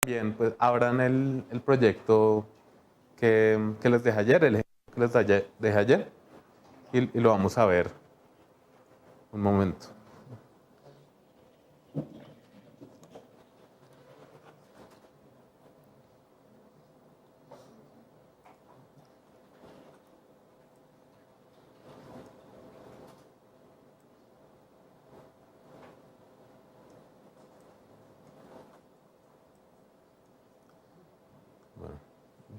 Bien, pues abran el proyecto que les dejé ayer, el ejemplo que dejé ayer, y lo vamos a ver un momento. Bueno,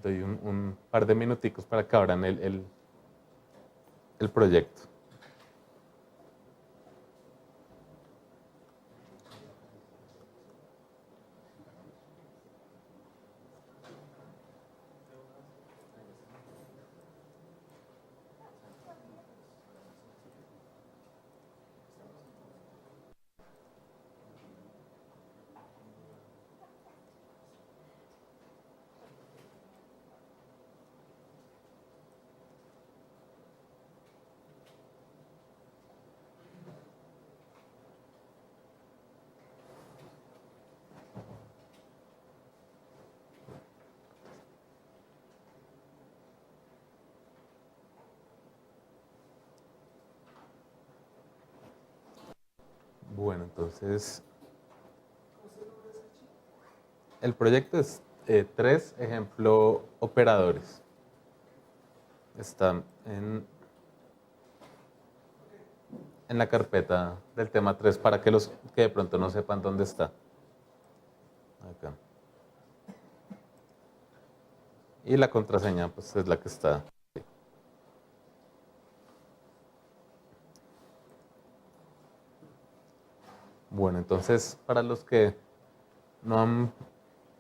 doy un par de minuticos para que abran el proyecto. Bueno, entonces el proyecto es tres ejemplo operadores. Están en la carpeta del tema 3 para que los que de pronto no sepan dónde está. Acá. Y la contraseña pues es la que está. Bueno, entonces para los que no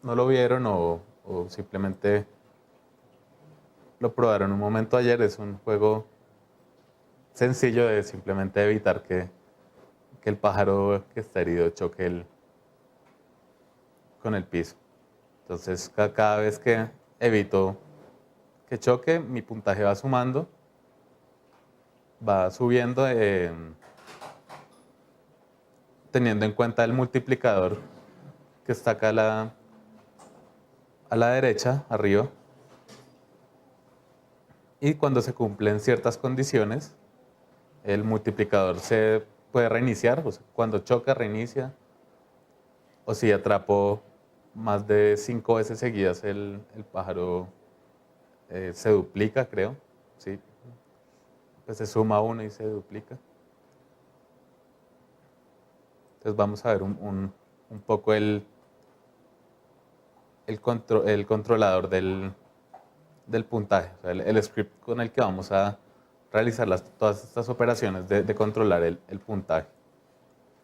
lo vieron o simplemente lo probaron un momento ayer, es un juego sencillo de simplemente evitar que el pájaro que está herido choque con el piso. Entonces cada vez que evito que choque, mi puntaje va sumando, va subiendo, teniendo en cuenta el multiplicador que está acá a la derecha, arriba. Y cuando se cumplen ciertas condiciones, el multiplicador se puede reiniciar, o sea, cuando choca reinicia, o si atrapo más de 5 veces seguidas el pájaro se duplica, creo, ¿sí? Pues se suma uno y se duplica. Entonces vamos a ver un poco el controlador del puntaje, o sea, el script con el que vamos a realizar todas estas operaciones de controlar el puntaje.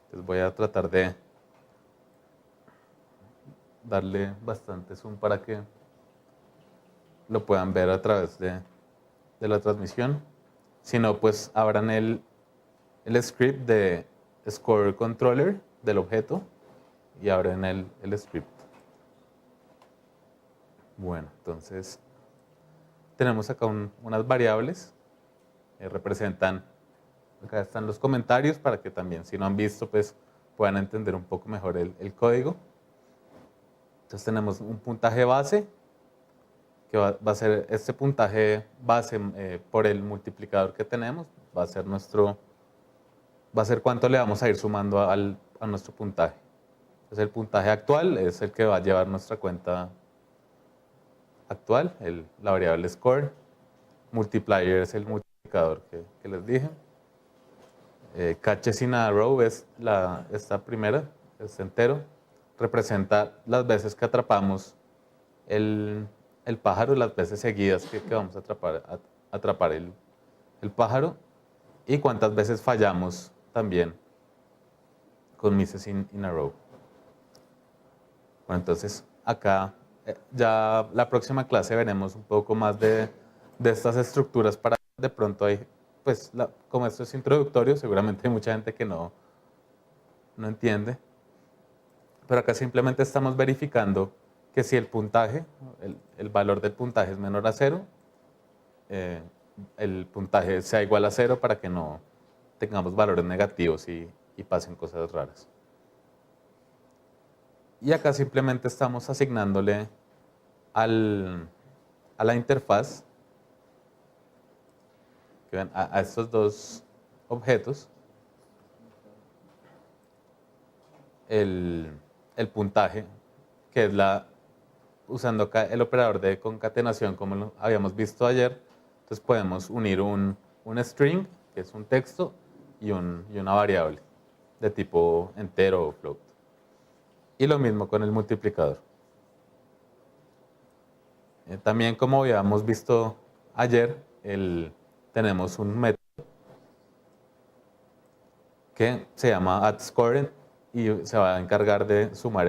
Entonces voy a tratar de darle bastante zoom para que lo puedan ver a través de la transmisión. Si no, pues abran el script de Score Controller del objeto y abren el script. Bueno, entonces tenemos acá unas variables que representan, acá están los comentarios para que también si no han visto pues puedan entender un poco mejor el código. Entonces tenemos un puntaje base que va a ser este puntaje base por el multiplicador que tenemos, va a ser cuánto le vamos a ir sumando a nuestro puntaje. Entonces el puntaje actual es el que va a llevar nuestra cuenta actual, la variable score. Multiplier es el multiplicador que les dije. Catches in a row es esta primera, es entero. Representa las veces que atrapamos el pájaro, las veces seguidas que vamos a atrapar el pájaro y cuántas veces fallamos también con misses in a row. Bueno, entonces acá ya la próxima clase veremos un poco más de estas estructuras para de pronto hay, pues como esto es introductorio, seguramente hay mucha gente que no entiende, pero acá simplemente estamos verificando que si el puntaje, el valor del puntaje es menor a 0, el puntaje sea igual a 0 para que no tengamos valores negativos y pasen cosas raras. Y acá simplemente estamos asignándole a la interfaz, que ven, a estos dos objetos, el puntaje, que es usando acá el operador de concatenación como lo habíamos visto ayer. Entonces podemos unir un string, que es un texto, y una variable de tipo entero o float. Y lo mismo con el multiplicador. También, como habíamos visto ayer, tenemos un método que se llama addScore y se va a encargar de sumar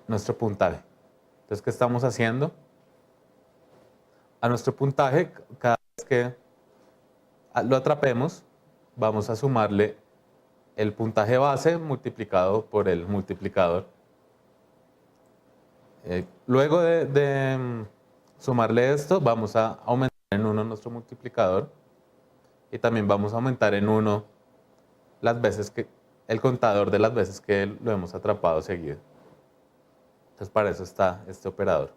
nuestro puntaje. Entonces, ¿qué estamos haciendo? A nuestro puntaje, cada vez que lo atrapemos, vamos a sumarle el puntaje base multiplicado por el multiplicador. Luego de sumarle esto, vamos a aumentar en 1 nuestro multiplicador y también vamos a aumentar en 1 el contador de las veces que lo hemos atrapado seguido. Entonces, para eso está este operador.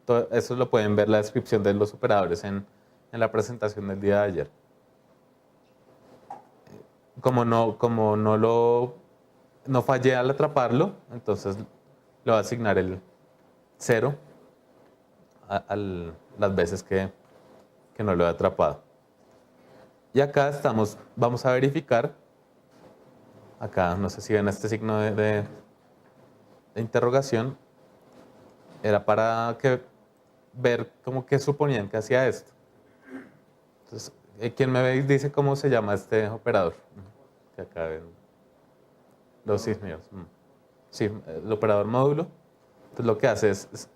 Todo eso lo pueden ver la descripción de los operadores en la presentación del día de ayer. Como no fallé al atraparlo, entonces le voy a asignar el 0 a las veces que no lo he atrapado. Y acá vamos a verificar, acá no sé si ven este signo de interrogación, era para ver cómo que suponían que hacía esto. Entonces, ¿quién me ve y dice cómo se llama este operador? Que acá ven los cisneros. Sí, el operador módulo. Entonces lo que hace es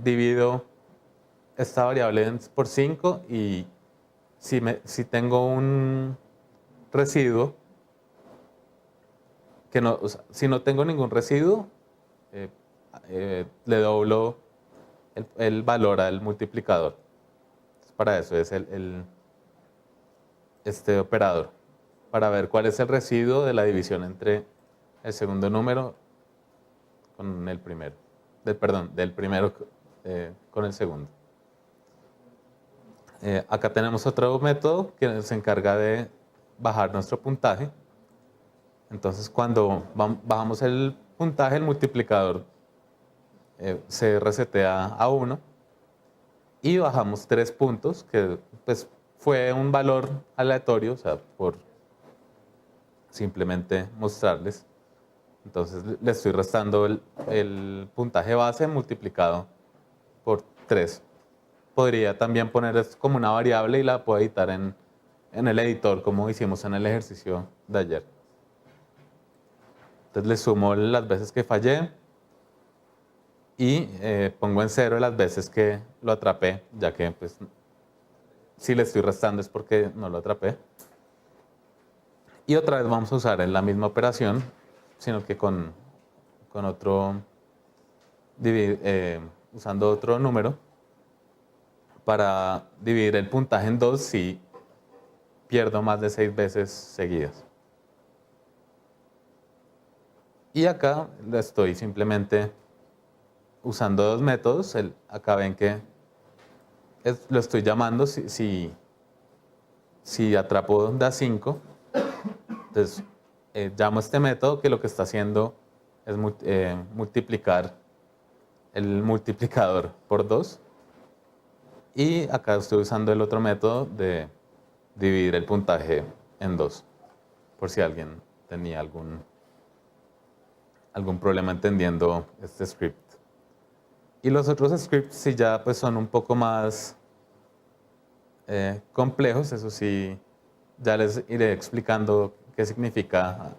divido esta variable por 5 y si tengo un residuo, o sea, si no tengo ningún residuo, le doblo el valor al multiplicador. Entonces, para eso es este operador, para ver cuál es el residuo de la división entre el segundo número con el primero. Del primero con el segundo. Acá tenemos otro método que se encarga de bajar nuestro puntaje. Entonces, cuando bajamos el puntaje, el multiplicador se resetea a 1 y bajamos 3 puntos, que pues fue un valor aleatorio, o sea, por simplemente mostrarles. Entonces le estoy restando el puntaje base multiplicado por 3. Podría también poner esto como una variable y la puedo editar en el editor, como hicimos en el ejercicio de ayer. Entonces le sumo las veces que fallé y pongo en 0 las veces que lo atrapé, ya que pues, si le estoy restando es porque no lo atrapé. Y otra vez vamos a usar en la misma operación, sino que con otro, usando otro número, para dividir el puntaje en 2 si pierdo más de 6 veces seguidas. Y acá estoy simplemente usando dos métodos. Acá ven que lo estoy llamando si atrapo da 5. Entonces llamo este método que lo que está haciendo es multiplicar el multiplicador por 2. Y acá estoy usando el otro método de dividir el puntaje en 2, por si alguien tenía algún problema entendiendo este script. Y los otros scripts sí ya pues son un poco más complejos, eso sí, ya les iré explicando qué significa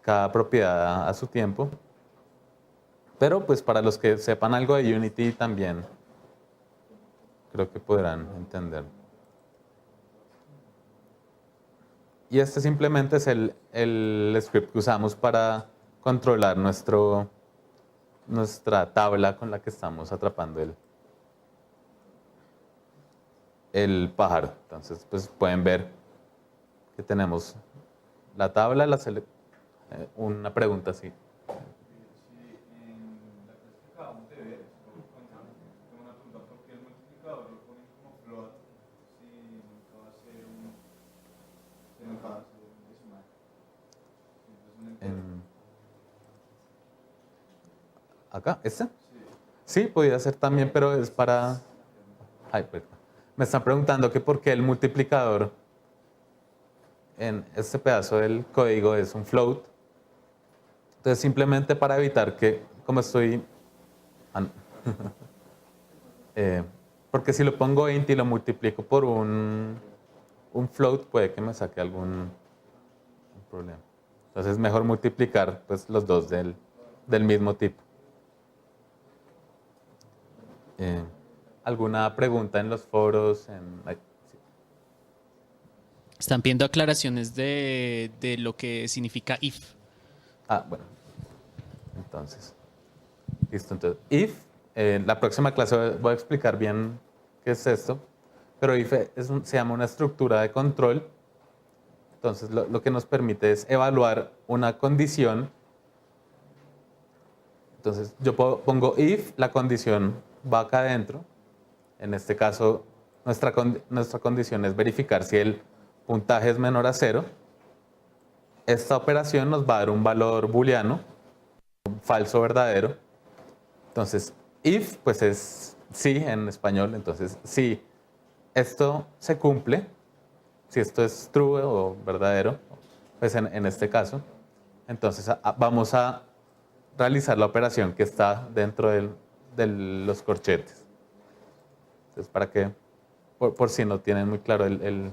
cada propiedad a su tiempo. Pero pues para los que sepan algo de Unity también creo que podrán entender. Y este simplemente es el script que usamos para controlar nuestra tabla con la que estamos atrapando el pájaro. Entonces, pues pueden ver que tenemos la tabla, una pregunta así. ¿Acá? ¿Este? Sí, podría ser también, pero es para... Ay, perdón. Me están preguntando que por qué el multiplicador en este pedazo del código es un float. Entonces, simplemente para evitar que, como estoy... ah, no. Eh, porque si lo pongo int y lo multiplico por un float, puede que me saque algún problema. Entonces, es mejor multiplicar pues, los dos del mismo tipo. ¿Alguna pregunta en los foros? Ay, sí. Están pidiendo aclaraciones de lo que significa if. Bueno. Entonces, listo. Entonces, if, la próxima clase voy a explicar bien qué es esto, pero if se llama una estructura de control. Entonces, lo que nos permite es evaluar una condición. Entonces, yo pongo if, la condición va acá adentro. En este caso, nuestra condición es verificar si el puntaje es menor a 0. Esta operación nos va a dar un valor booleano, falso o verdadero. Entonces, if, pues es sí en español. Entonces, si esto se cumple, si esto es true o verdadero, pues en este caso, entonces vamos a realizar la operación que está dentro de los corchetes. Entonces, para que, por si no tienen muy claro el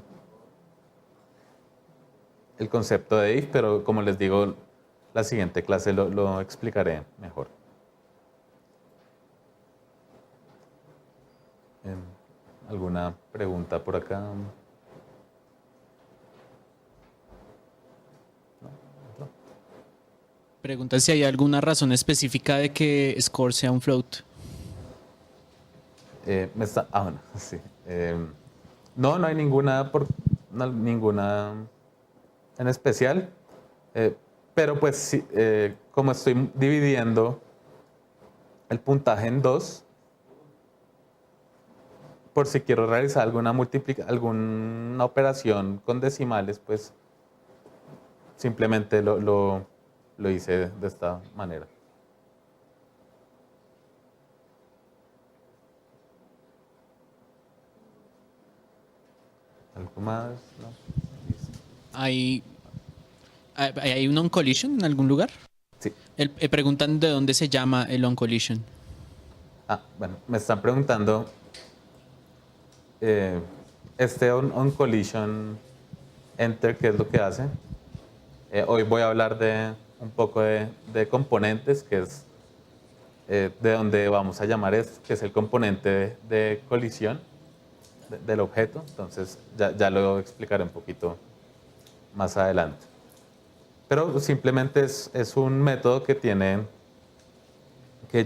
concepto de if, pero como les digo, la siguiente clase lo explicaré mejor. ¿Alguna pregunta por acá? Pregunta si hay alguna razón específica de que score sea un float. Bueno, sí. No hay ninguna ninguna en especial. Pero pues sí, como estoy dividiendo el puntaje en 2, por si quiero realizar alguna operación con decimales, pues simplemente lo hice de esta manera. ¿Algo más? No. ¿Hay un on-collision en algún lugar? Sí. Preguntan de dónde se llama el on-collision. Bueno, me están preguntando este on-collision enter, ¿qué es lo que hace? Hoy voy a hablar un poco de componentes, que es de donde vamos a llamar esto, que es el componente de colisión del objeto. Entonces ya lo explicaré un poquito más adelante. Pero simplemente es un método que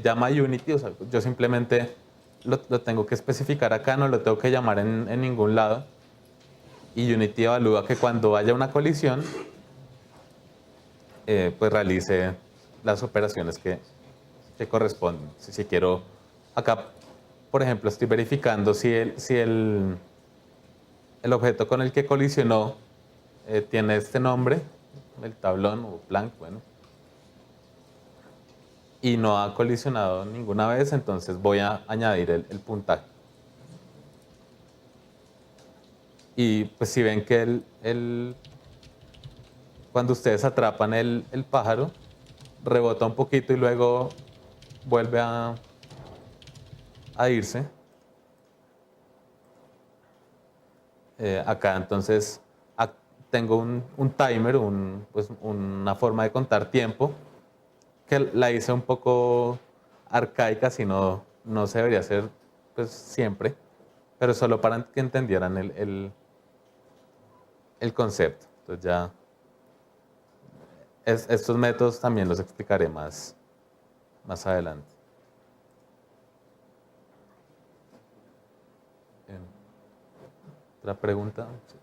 llama Unity. O sea, yo simplemente lo tengo que especificar acá, no lo tengo que llamar en ningún lado. Y Unity evalúa que cuando haya una colisión, pues realice las operaciones que corresponden. Si quiero, acá, por ejemplo, estoy verificando si el objeto con el que colisionó tiene este nombre, el tablón o blank, bueno, y no ha colisionado ninguna vez, entonces voy a añadir el puntaje. Y pues si ven que cuando ustedes atrapan el pájaro, rebota un poquito y luego vuelve a irse. Acá entonces tengo un timer, pues una forma de contar tiempo, que la hice un poco arcaica, si no se debería hacer pues siempre, pero solo para que entendieran el concepto. Entonces ya estos métodos también los explicaré más adelante. ¿Otra pregunta? Sí.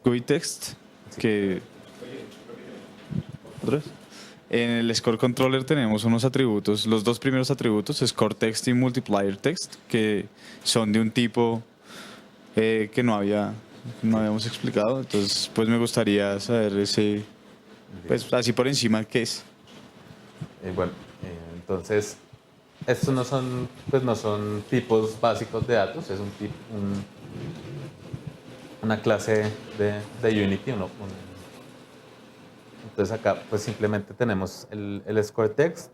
GUI-text, que... ¿Otra vez? En el Score Controller tenemos unos atributos, los dos primeros atributos, Score Text y Multiplier Text, que son de un tipo que no habíamos explicado. Entonces, pues me gustaría saber pues así por encima qué es. Bueno, entonces, estos pues no son tipos básicos de datos, es una clase de Unity. Entonces acá pues simplemente tenemos el score text,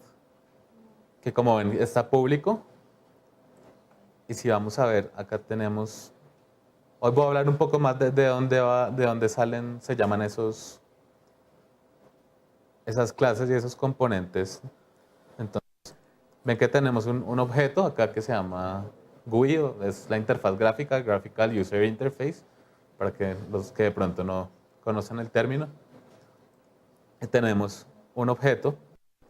que como ven está público. Y si vamos a ver, acá tenemos, hoy voy a hablar un poco más de dónde salen, se llaman esas clases y esos componentes. Entonces, ven que tenemos un objeto acá que se llama GUI, es la interfaz gráfica, Graphical User Interface, para que los que de pronto no conocen el término. Y tenemos un objeto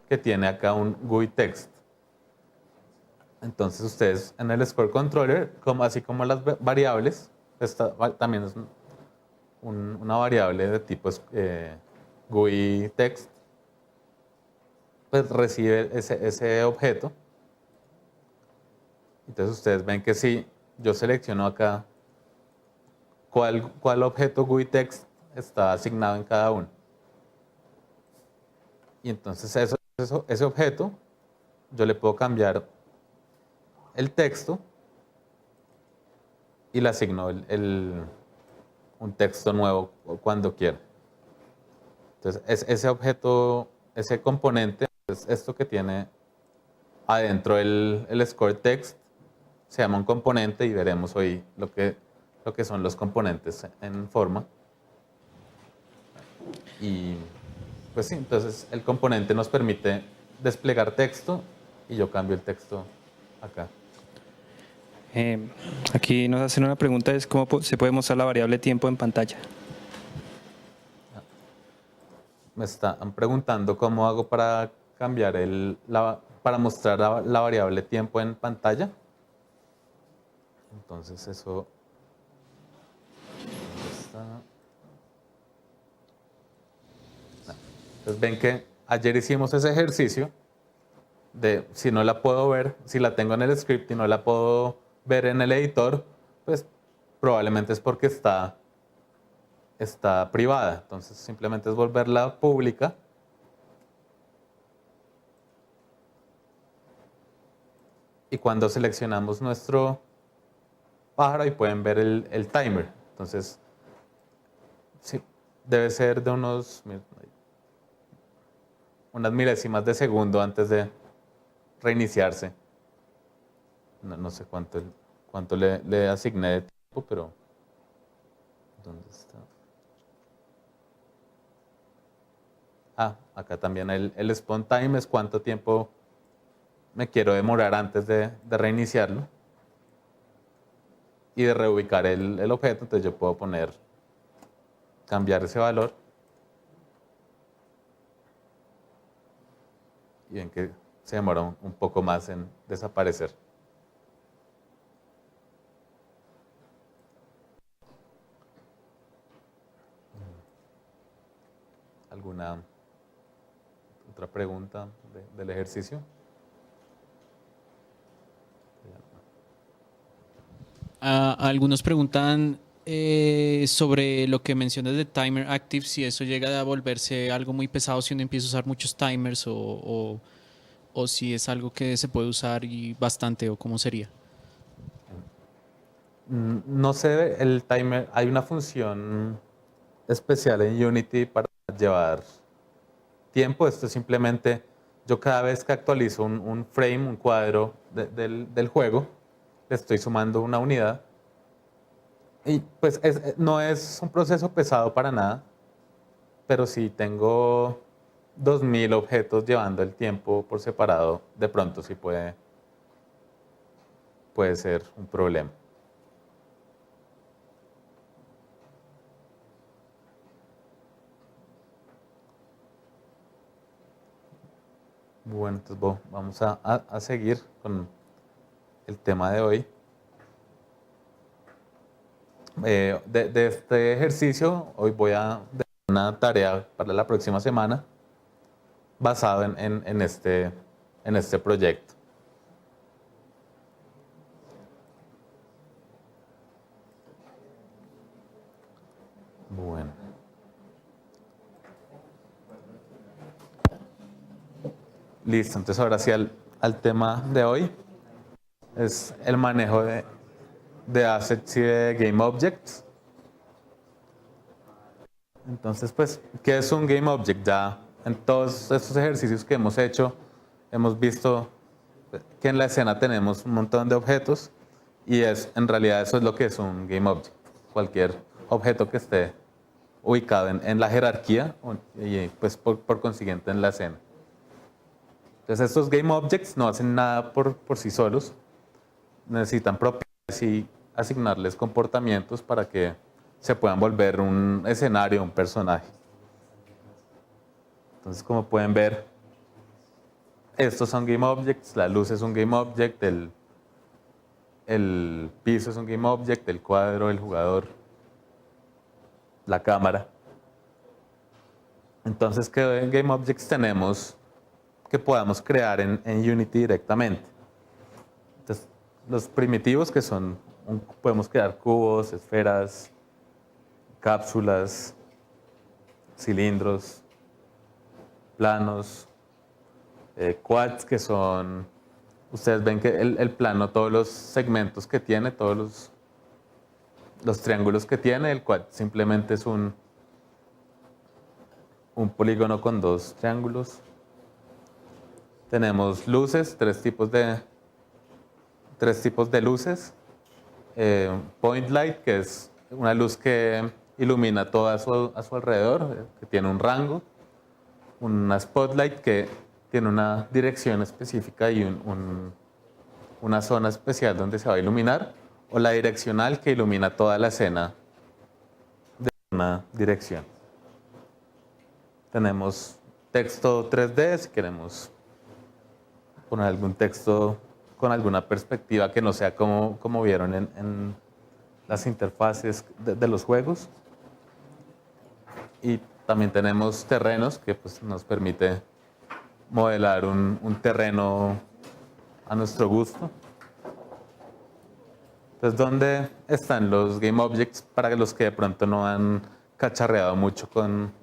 que tiene acá un GUI text. Entonces ustedes en el Score Controller, así como las variables, también es una variable de tipo GUI text, pues recibe ese objeto. Entonces ustedes ven que si yo selecciono acá cuál objeto GUI text está asignado en cada uno. Y entonces ese objeto yo le puedo cambiar el texto y le asigno un texto nuevo cuando quiera. Entonces, ese objeto, ese componente, es esto que tiene adentro el score text, se llama un componente y veremos hoy lo que son los componentes en forma. Y pues sí, entonces el componente nos permite desplegar texto y yo cambio el texto acá. Aquí nos hacen una pregunta, es cómo se puede mostrar la variable tiempo en pantalla. Me están preguntando cómo hago para cambiar para mostrar la variable tiempo en pantalla. Entonces eso... ¿dónde está? Entonces ven que ayer hicimos ese ejercicio de si no la puedo ver, si la tengo en el script y no la puedo ver en el editor, pues probablemente es porque está privada. Entonces simplemente es volverla pública. Y cuando seleccionamos nuestro pájaro, ahí pueden ver el timer. Entonces, sí, debe ser de unas milésimas de segundo antes de reiniciarse. No sé cuánto le asigné de tiempo, pero ¿dónde está? Acá también el spawn time es cuánto tiempo me quiero demorar antes de reiniciarlo y de reubicar el objeto. Entonces yo puedo cambiar ese valor. Y ven que se demora un poco más en desaparecer. ¿Alguna otra pregunta del ejercicio? Algunos preguntan sobre lo que mencionas de timer active, si eso llega a volverse algo muy pesado si uno empieza a usar muchos timers o si es algo que se puede usar y bastante o cómo sería. No sé, el timer, hay una función especial en Unity para llevar tiempo. Esto es simplemente, yo cada vez que actualizo un frame, un cuadro del juego, le estoy sumando una unidad. Y pues no es un proceso pesado para nada, pero si tengo 2000 objetos llevando el tiempo por separado, de pronto sí puede ser un problema. Bueno, entonces vamos a seguir con el tema de hoy. De este ejercicio, hoy voy a dar una tarea para la próxima semana basado en este proyecto. Listo, entonces ahora sí al tema de hoy es el manejo de assets y de game objects. Entonces, pues, ¿qué es un game object? Ya en todos estos ejercicios que hemos hecho, hemos visto que en la escena tenemos un montón de objetos y en realidad eso es lo que es un game object. Cualquier objeto que esté ubicado en la jerarquía y pues por consiguiente en la escena. Entonces estos game objects no hacen nada por sí solos, necesitan propiedades y asignarles comportamientos para que se puedan volver un escenario, un personaje. Entonces, como pueden ver, estos son game objects, la luz es un game object, el piso es un game object, el cuadro, el jugador, la cámara. Entonces, ¿qué game objects tenemos que podamos crear en Unity directamente? Entonces, los primitivos que son, podemos crear cubos, esferas, cápsulas, cilindros, planos, quads que son, ustedes ven que el plano, todos los segmentos que tiene, todos los triángulos que tiene, el quad simplemente es un polígono con dos triángulos. Tenemos luces, tres tipos de luces. Point light, que es una luz que ilumina todo a su alrededor, que tiene un rango. Una spotlight que tiene una dirección específica y una zona especial donde se va a iluminar. O la direccional, que ilumina toda la escena de una dirección. Tenemos texto 3D, si queremos poner algún texto con alguna perspectiva que no sea como vieron en las interfaces de los juegos. Y también tenemos terrenos que pues, nos permite modelar un terreno a nuestro gusto. Entonces, ¿dónde están los game objects para los que de pronto no han cacharreado mucho con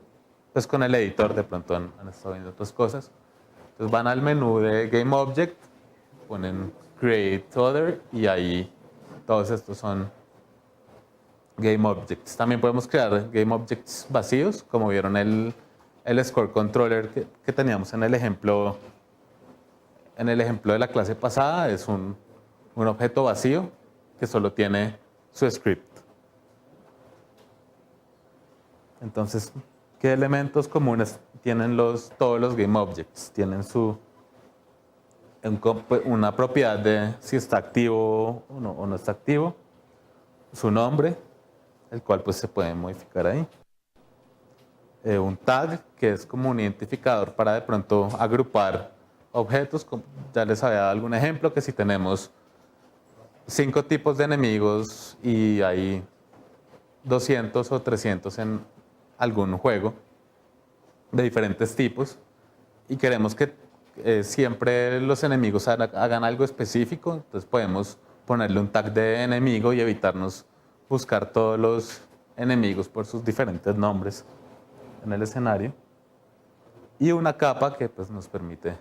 el editor? De pronto han estado viendo otras cosas. Entonces van al menú de Game Object, ponen Create Other y ahí todos estos son Game Objects. También podemos crear Game Objects vacíos, como vieron el Score Controller que teníamos en el ejemplo de la clase pasada. Es un objeto vacío que solo tiene su script. Entonces, ¿qué elementos comunes tienen todos los Game Objects? Tienen una propiedad de si está activo o no está activo, su nombre, el cual pues se puede modificar ahí. Un tag, que es como un identificador para de pronto agrupar objetos. Ya les había dado algún ejemplo, que si tenemos 5 tipos de enemigos y hay 200 o 300 en algún juego de diferentes tipos y queremos que siempre los enemigos hagan algo específico, entonces podemos ponerle un tag de enemigo y evitarnos buscar todos los enemigos por sus diferentes nombres en el escenario. Y una capa que pues, nos permite,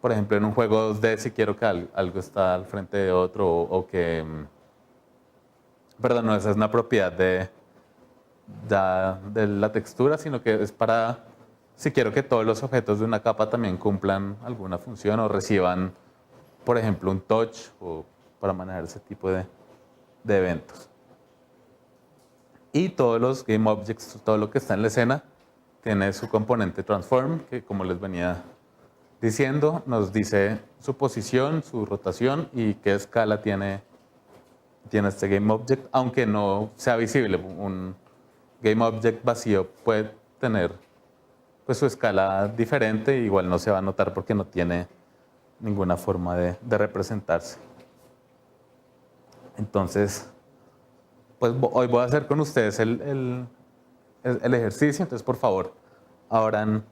por ejemplo, en un juego 2D, si quiero que algo está al frente de otro o que... Perdón, no, esa es una propiedad de la textura, sino que es para, si quiero que todos los objetos de una capa también cumplan alguna función o reciban, por ejemplo, un touch o para manejar ese tipo de eventos. Y todos los game objects, todo lo que está en la escena, tiene su componente transform, que como les venía diciendo, nos dice su posición, su rotación y qué escala tiene este game object, aunque no sea visible. Un game object vacío puede tener pues, su escala diferente, igual no se va a notar porque no tiene ninguna forma de representarse. Entonces, pues hoy voy a hacer con ustedes el ejercicio. Entonces, por favor, abran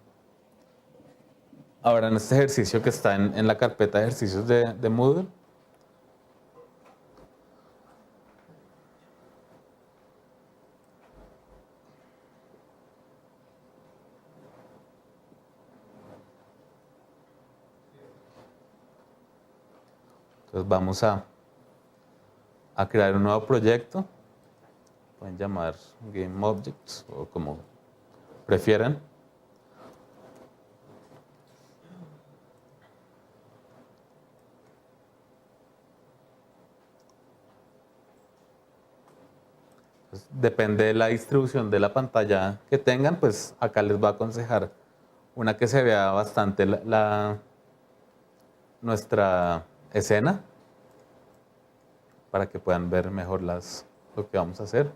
este ejercicio que está en la carpeta de ejercicios de Moodle. Entonces vamos a crear un nuevo proyecto. Pueden llamar Game Objects o como prefieran. Pues, depende de la distribución de la pantalla que tengan, pues acá les va a aconsejar una que se vea bastante nuestra escena para que puedan ver mejor lo que vamos a hacer.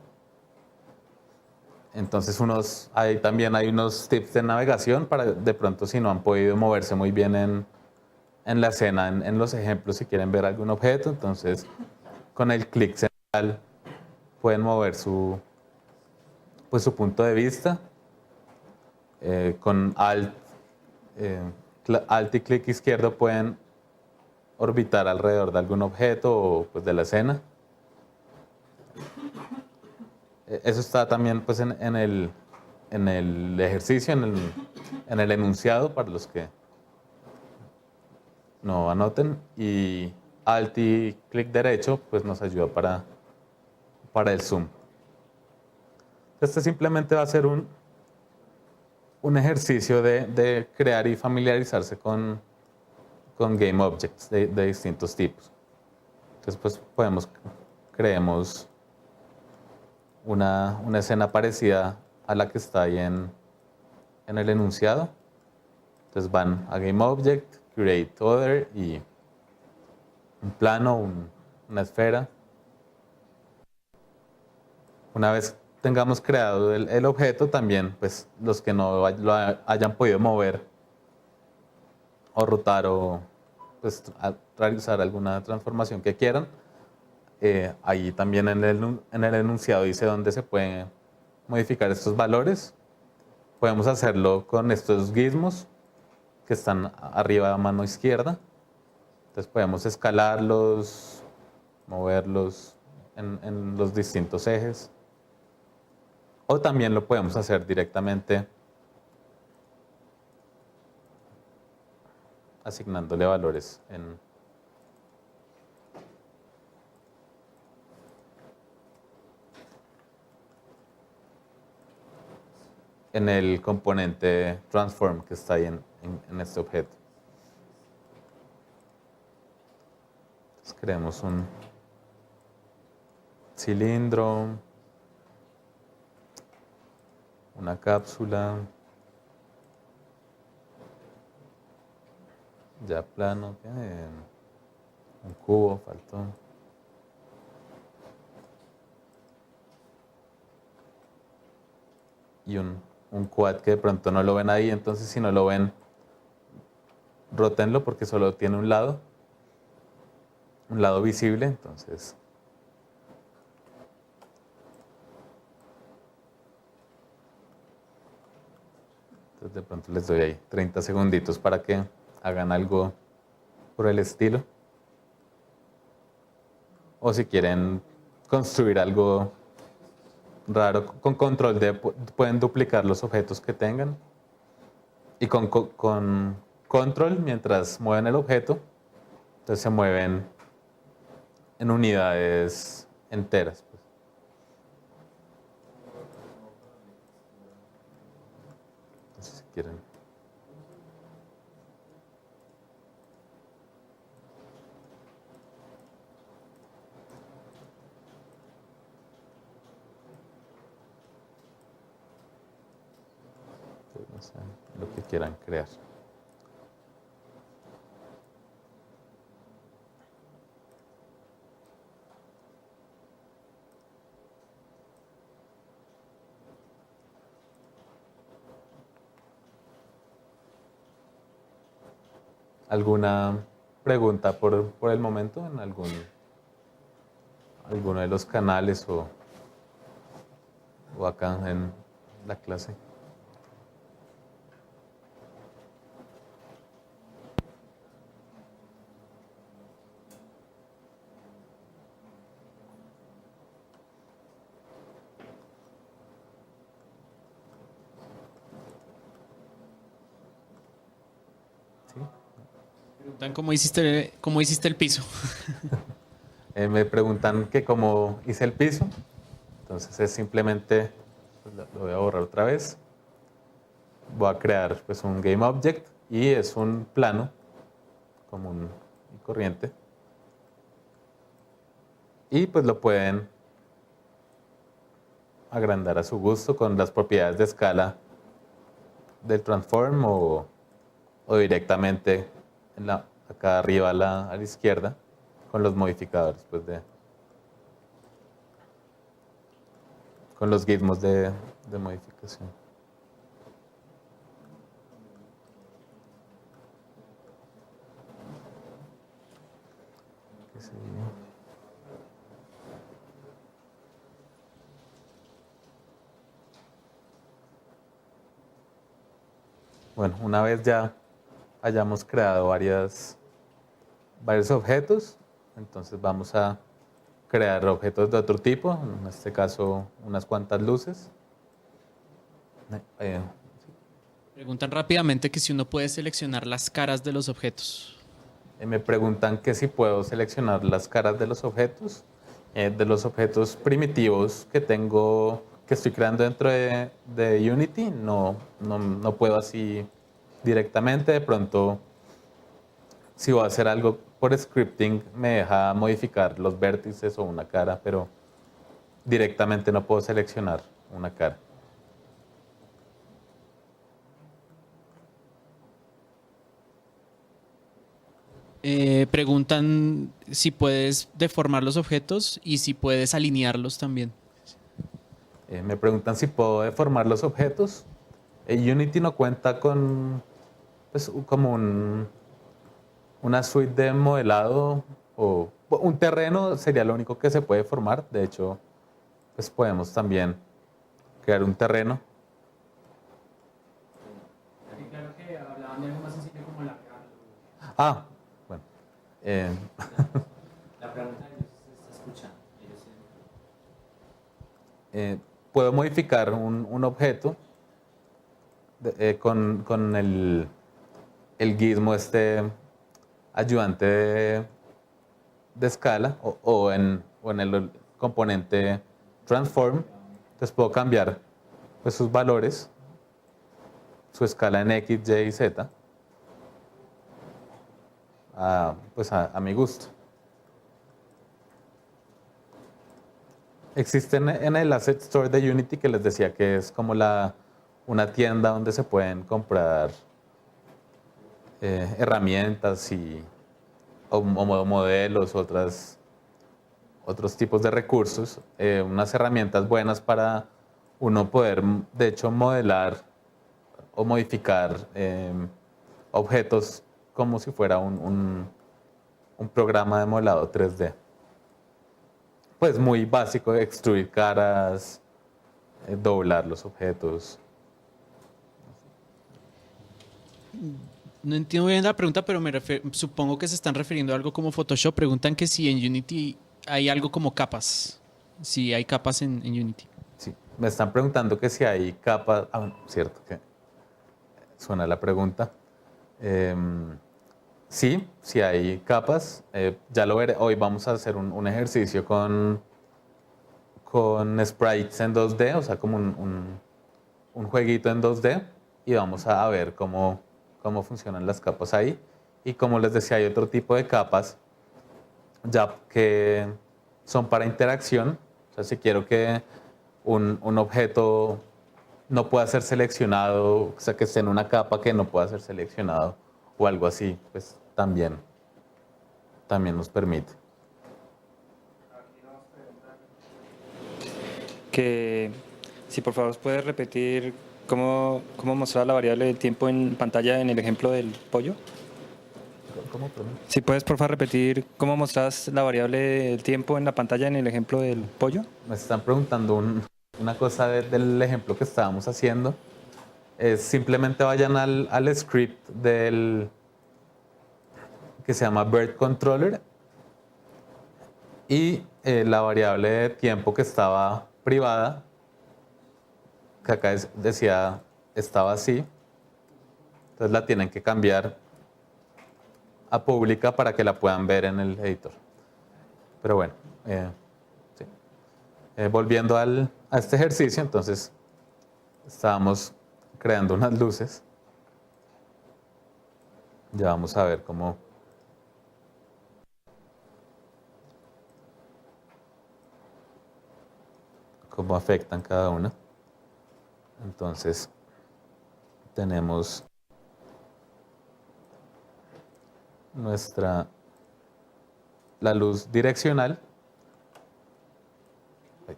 Entonces ahí también hay unos tips de navegación para de pronto si no han podido moverse muy bien en la escena, en los ejemplos, si quieren ver algún objeto, entonces con el clic central pueden mover pues, su punto de vista. Con Alt y clic izquierdo pueden orbitar alrededor de algún objeto o pues, de la escena. Eso está también pues, en el ejercicio, en el enunciado para los que no anoten. Y Alt y clic derecho pues, nos ayuda para el zoom. Este simplemente va a ser un ejercicio de crear y familiarizarse con Game Objects de distintos tipos. Entonces, pues creemos una escena parecida a la que está ahí en el enunciado. Entonces van a Game Object, Create Other y un plano, una esfera. Una vez tengamos creado el objeto, también pues los que no lo hayan podido mover o rotar o pues, realizar alguna transformación que quieran, ahí también en el enunciado dice dónde se pueden modificar estos valores. Podemos hacerlo con estos gizmos que están arriba a mano izquierda. Entonces podemos escalarlos, moverlos en los distintos ejes. O también lo podemos hacer directamente asignándole valores en el componente transform que está ahí en este objeto. Entonces creamos un cilindro, una cápsula, ya plano, un cubo faltó. Y un quad que de pronto no lo ven ahí, entonces si no lo ven, rótenlo porque solo tiene un lado visible, entonces de pronto les doy ahí 30 segunditos para que hagan algo por el estilo. O si quieren construir algo raro, con control D pueden duplicar los objetos que tengan. Y con control, mientras mueven el objeto, entonces se mueven en unidades enteras. Pues. Entonces, si quieren. No sé, lo que quieran crear. ¿Alguna pregunta por el momento en alguno de los canales o acá en la clase? ¿Sí? Preguntan cómo hiciste el piso. Me preguntan que cómo hice el piso. Entonces es simplemente, pues, lo voy a borrar otra vez. Voy a crear pues un GameObject y es un plano común y corriente. Y pues lo pueden agrandar a su gusto con las propiedades de escala del transform o directamente acá arriba a la izquierda con los modificadores pues con los gizmos de modificación. ¿Qué sería? Bueno, una vez ya hayamos creado varios objetos, entonces vamos a crear objetos de otro tipo, en este caso unas cuantas luces. Eh, Preguntan rápidamente que si uno puede seleccionar las caras de los objetos. Me preguntan que si puedo seleccionar las caras de los objetos primitivos que tengo, que estoy creando dentro de Unity, no puedo así directamente. De pronto, si voy a hacer algo por scripting, me deja modificar los vértices o una cara, pero directamente no puedo seleccionar una cara. Preguntan si puedes deformar los objetos y si puedes alinearlos también. Me preguntan si puedo deformar los objetos. Unity no cuenta con pues, como una suite de modelado o un terreno sería lo único que se puede formar. De hecho, pues podemos también crear un terreno. Claro que hablaban de algo más sencillo como la Ah, bueno. La pregunta de ellos se está escuchando. Puedo modificar un objeto con el gizmo ayudante de escala o en el componente transform. Entonces puedo cambiar pues, sus valores, su escala en X, Y y Z pues a mi gusto. Existe en el Asset Store de Unity que les decía que es como una tienda donde se pueden comprar herramientas o modelos, otros tipos de recursos, unas herramientas buenas para uno poder, de hecho, modelar o modificar objetos como si fuera un programa de modelado 3D. Pues muy básico, extruir caras, doblar los objetos. No entiendo bien la pregunta, pero supongo que se están refiriendo a algo como Photoshop. Preguntan que si en Unity hay algo como capas. Si hay capas en Unity. Sí, me están preguntando que si hay capas. Ah, bueno, cierto que suena la pregunta. Sí hay capas. Ya lo veré. Hoy vamos a hacer un ejercicio con sprites en 2D, o sea, como un jueguito en 2D, y vamos a ver cómo funcionan las capas ahí. Y como les decía, hay otro tipo de capas ya que son para interacción. O sea, si quiero que un objeto no pueda ser seleccionado, o sea, que esté en una capa que no pueda ser seleccionado o algo así, pues también nos permite. Que si por favor puedes repetir cómo mostrar la variable del tiempo en pantalla en el ejemplo del pollo. ¿Cómo? Perdón. Si puedes por favor repetir cómo mostras la variable del tiempo en la pantalla en el ejemplo del pollo. Me están preguntando una cosa del ejemplo que estábamos haciendo. Simplemente vayan al script que se llama Bird Controller y la variable de tiempo que estaba privada, que acá decía estaba así, entonces la tienen que cambiar a pública para que la puedan ver en el editor. Pero bueno, sí. Volviendo a este ejercicio, entonces estábamos creando unas luces. Ya vamos a ver cómo afectan cada una. Entonces, tenemos la luz direccional. Ay,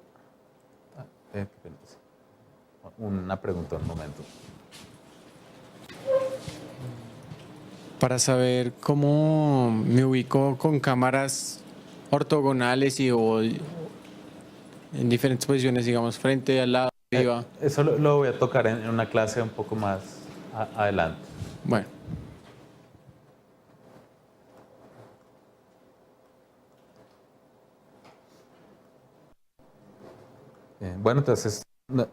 qué pena. Una pregunta, un momento. Para saber cómo me ubico con cámaras ortogonales o en diferentes posiciones, digamos, frente, al lado, arriba. Eso lo voy a tocar en una clase un poco más adelante. Bueno, Bueno, entonces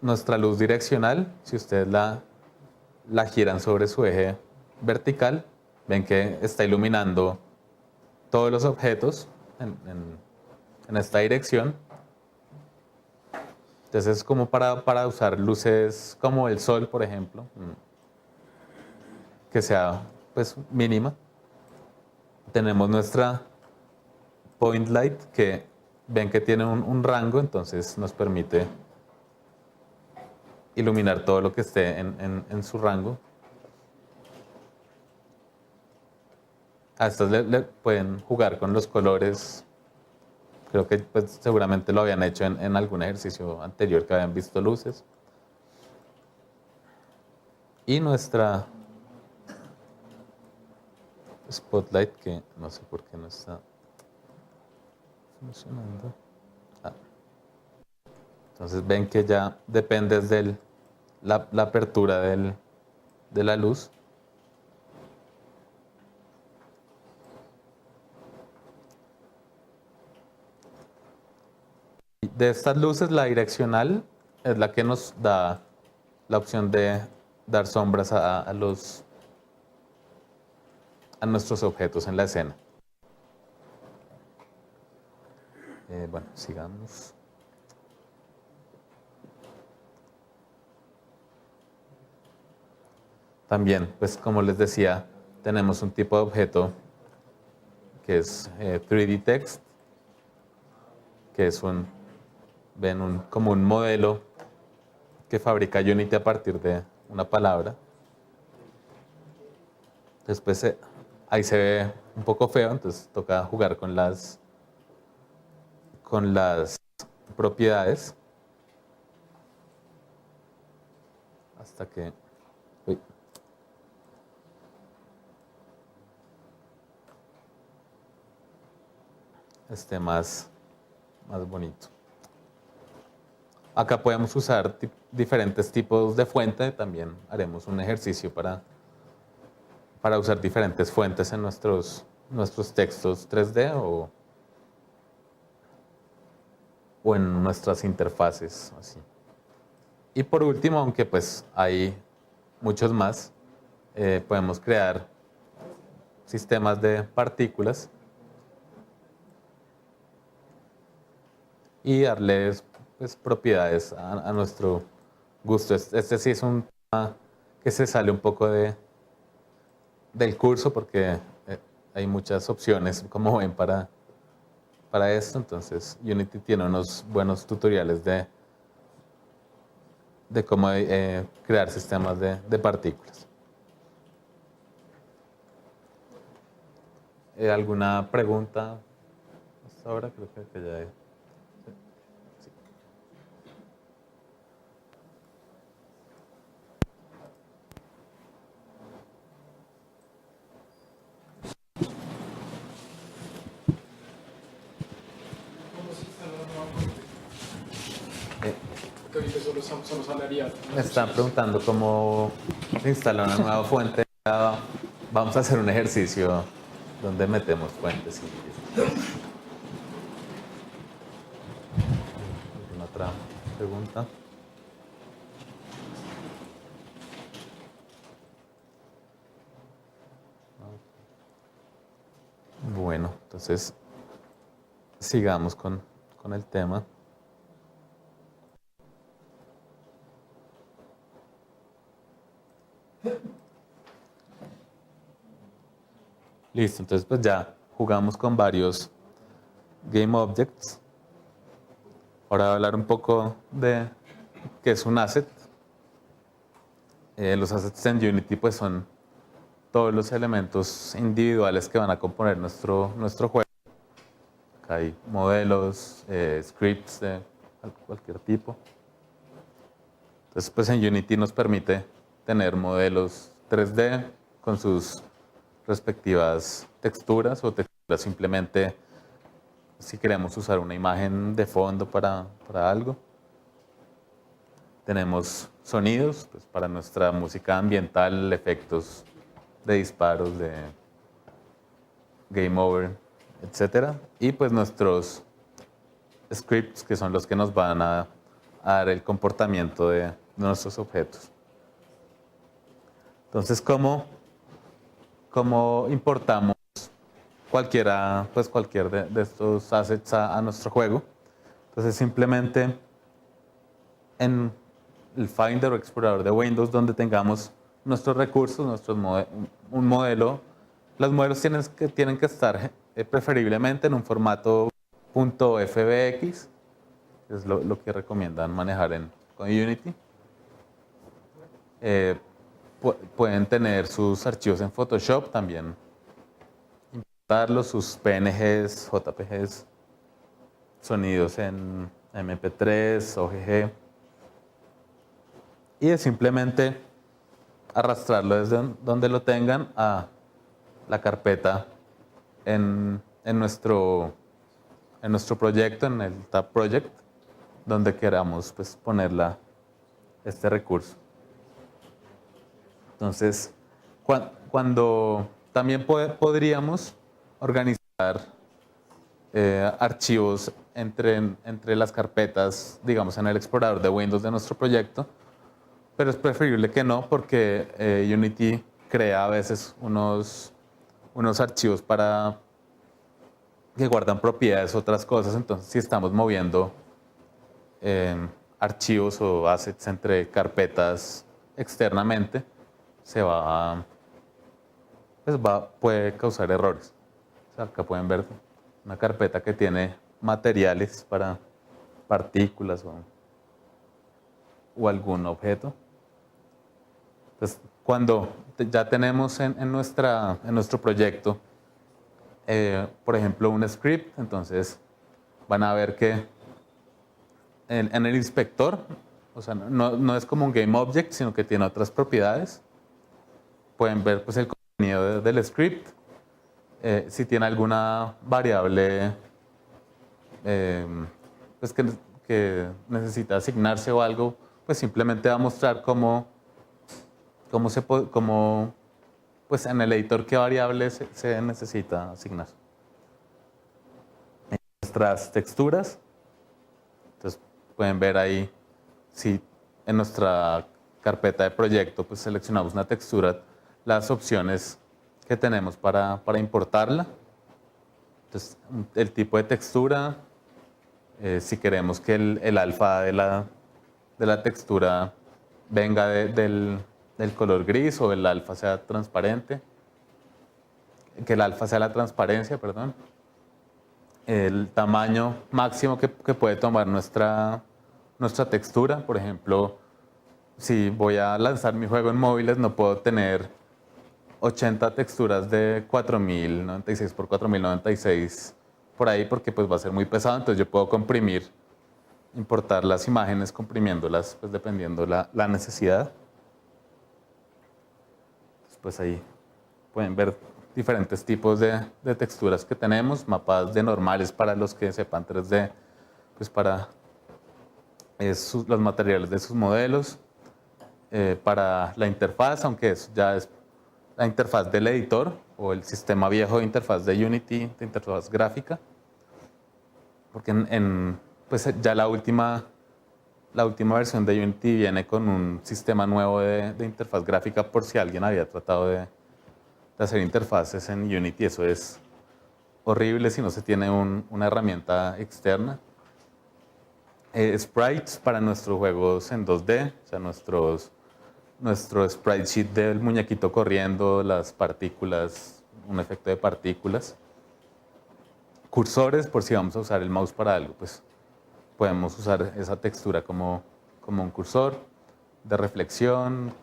nuestra luz direccional, si ustedes la giran sobre su eje vertical, ven que está iluminando todos los objetos en esta dirección. Entonces es como para usar luces como el sol, por ejemplo, que sea pues mínima. Tenemos nuestra point light, que ven que tiene un rango, entonces nos permite iluminar todo lo que esté en su rango. A estas le pueden jugar con los colores. Creo que pues, seguramente lo habían hecho en algún ejercicio anterior que habían visto luces. Y nuestra spotlight, que no sé por qué no está funcionando. Entonces ven que ya depende de la apertura de la luz. De estas luces, la direccional es la que nos da la opción de dar sombras a nuestros objetos en la escena. Bueno, sigamos. También, pues como les decía, tenemos un tipo de objeto que es 3D Text, que es como un modelo que fabrica Unity a partir de una palabra. Después ahí se ve un poco feo, entonces toca jugar con las propiedades hasta que esté más bonito. Acá podemos usar diferentes tipos de fuente. También haremos un ejercicio para usar diferentes fuentes en nuestros textos 3D o en nuestras interfaces. Así. Y por último, aunque pues hay muchos más, podemos crear sistemas de partículas y darles pues, propiedades a nuestro gusto. Este sí es un tema que se sale un poco del curso porque hay muchas opciones, como ven, para esto. Entonces, Unity tiene unos buenos tutoriales de cómo crear sistemas de partículas. ¿Alguna pregunta hasta ahora? Creo que ya hay. Me están preguntando cómo se instala una nueva fuente. Vamos a hacer un ejercicio donde metemos fuentes. ¿Alguna otra pregunta? Entonces, sigamos con el tema. Listo, entonces pues ya jugamos con varios Game Objects. Ahora voy a hablar un poco de qué es un asset. Los assets en Unity pues son todos los elementos individuales que van a componer nuestro juego. Acá hay modelos, scripts de cualquier tipo. Entonces pues en Unity nos permite tener modelos 3D con sus respectivas texturas o texturas simplemente si queremos usar una imagen de fondo para algo. Tenemos sonidos pues, para nuestra música ambiental, efectos de disparos, de game over, etc. Y pues nuestros scripts que son los que nos van a dar el comportamiento de nuestros objetos. Entonces, ¿cómo importamos cualquier de estos assets a nuestro juego? Entonces, simplemente en el Finder o explorador de Windows, donde tengamos nuestros recursos, un modelo, los modelos tienen que estar preferiblemente en un formato .fbx, que es lo que recomiendan manejar con Unity. Pueden tener sus archivos en Photoshop también, importarlos, sus PNGs, JPGs, sonidos en MP3, OGG, y es simplemente arrastrarlo desde donde lo tengan a la carpeta en nuestro proyecto, en el tab Project, donde queramos pues, poner este recurso. Entonces, cuando también podríamos organizar archivos entre las carpetas, digamos, en el explorador de Windows de nuestro proyecto, pero es preferible que no, porque Unity crea a veces unos archivos que guardan propiedades, otras cosas. Entonces, si estamos moviendo archivos o assets entre carpetas externamente, puede causar errores. O sea, acá pueden ver una carpeta que tiene materiales para partículas o algún objeto. Entonces, cuando ya tenemos en nuestro proyecto, por ejemplo, un script, entonces van a ver que en el inspector, o sea, no es como un game object, sino que tiene otras propiedades. Pueden ver pues, el contenido del script. Si tiene alguna variable pues que necesita asignarse o algo, pues simplemente va a mostrar cómo pues en el editor qué variable se necesita asignar. En nuestras texturas, entonces pueden ver ahí si en nuestra carpeta de proyecto pues seleccionamos una textura, las opciones que tenemos para importarla. Entonces, el tipo de textura, si queremos que el alfa de la textura venga del color gris o el alfa sea transparente, que el alfa sea la transparencia, perdón. El tamaño máximo que puede tomar nuestra textura, por ejemplo, si voy a lanzar mi juego en móviles, no puedo tener 80 texturas de 4096 por 4096 por ahí porque pues va a ser muy pesado. Entonces yo puedo importar las imágenes comprimiéndolas pues dependiendo la necesidad. Pues ahí pueden ver diferentes tipos de texturas que tenemos, mapas de normales para los que sepan 3D, pues para los materiales de sus modelos, para la interfaz, aunque eso ya es la interfaz del editor o el sistema viejo de interfaz de Unity, de interfaz gráfica, porque pues ya la última versión de Unity viene con un sistema nuevo de interfaz gráfica por si alguien había tratado de hacer interfaces en Unity. Eso es horrible si no se tiene una herramienta externa. Sprites para nuestros juegos en 2D, o sea, nuestro sprite sheet del muñequito corriendo, las partículas, un efecto de partículas. Cursores, por si vamos a usar el mouse para algo, pues podemos usar esa textura como un cursor de reflexión,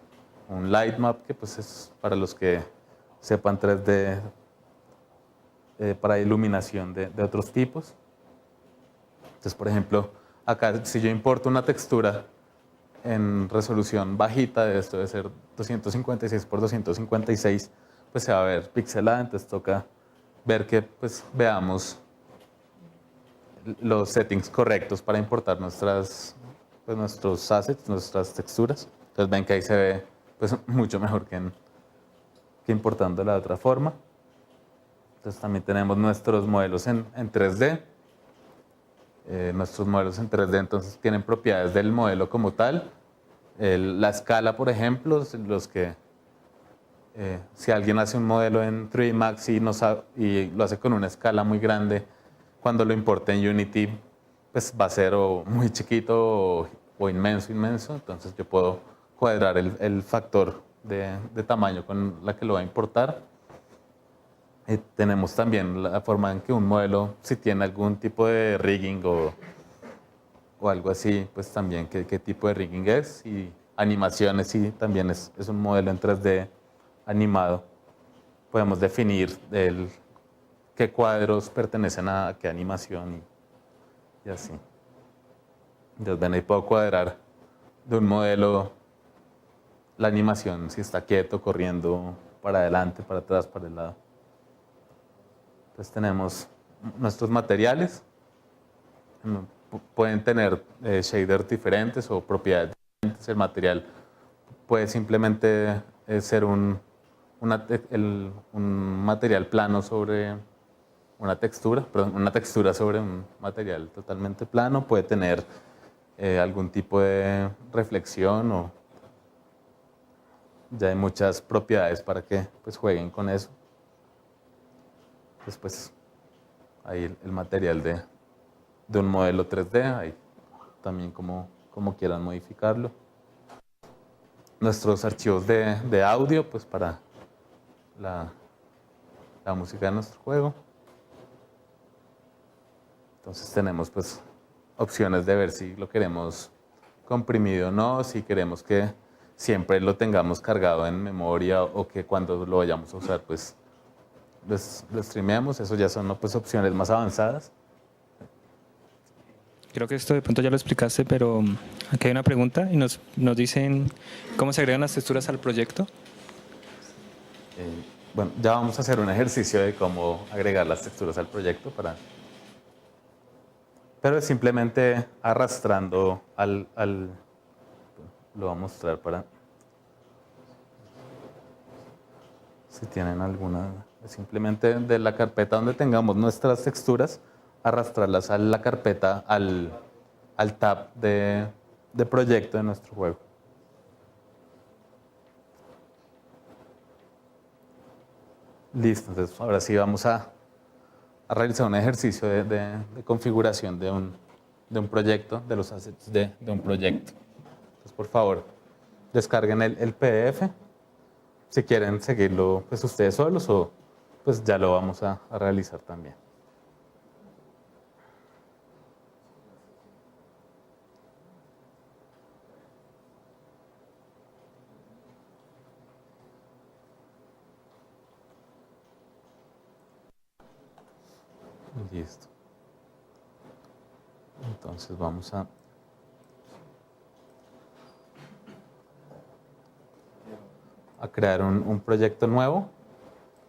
un light map, que pues es para los que sepan 3D, para iluminación de otros tipos. Entonces, por ejemplo, acá si yo importo una textura en resolución bajita, de esto debe ser 256 por 256, pues se va a ver pixelada, entonces toca ver que pues veamos los settings correctos para importar nuestros assets, nuestras texturas. Entonces ven que ahí se ve pues mucho mejor que importándola de otra forma. Entonces también tenemos nuestros modelos en 3D. Nuestros modelos en 3D entonces tienen propiedades del modelo como tal. La escala, por ejemplo, si alguien hace un modelo en 3D Max y lo hace con una escala muy grande, cuando lo importe en Unity, pues va a ser o muy chiquito o inmenso. Entonces yo puedo cuadrar el factor de tamaño con la que lo va a importar. Tenemos también la forma en que un modelo, si tiene algún tipo de rigging o algo así, pues también qué tipo de rigging es. Y animaciones, sí, también es un modelo en 3D animado. Podemos definir qué cuadros pertenecen a qué animación y así. Entonces ven, ahí puedo cuadrar de un modelo la animación, si está quieto, corriendo para adelante, para atrás, para el lado. Entonces tenemos nuestros materiales. Pueden tener shaders diferentes o propiedades diferentes. El material puede simplemente ser un material plano sobre una textura sobre un material totalmente plano. Puede tener algún tipo de reflexión o ya hay muchas propiedades para que pues jueguen con eso. Después ahí el material de un modelo 3D, ahí también como quieran modificarlo. Nuestros archivos de audio, pues para la música de nuestro juego. Entonces tenemos pues opciones de ver si lo queremos comprimido o no, si queremos que siempre lo tengamos cargado en memoria o que cuando lo vayamos a usar pues lo streameamos. Eso ya son pues opciones más avanzadas. Creo que esto de pronto ya lo explicaste, pero aquí hay una pregunta y nos dicen cómo se agregan las texturas al proyecto. Bueno, ya vamos a hacer un ejercicio de cómo agregar las texturas al proyecto, pero es simplemente arrastrando lo voy a mostrar para si tienen alguna. Simplemente de la carpeta donde tengamos nuestras texturas, arrastrarlas a la carpeta, al tab de proyecto de nuestro juego. Listo, entonces ahora sí vamos a realizar un ejercicio de configuración de un proyecto, de los assets de un proyecto. Entonces, por favor, descarguen el PDF. Si quieren seguirlo pues ustedes solos o pues ya lo vamos a realizar también. Listo. Entonces vamos a crear un proyecto nuevo,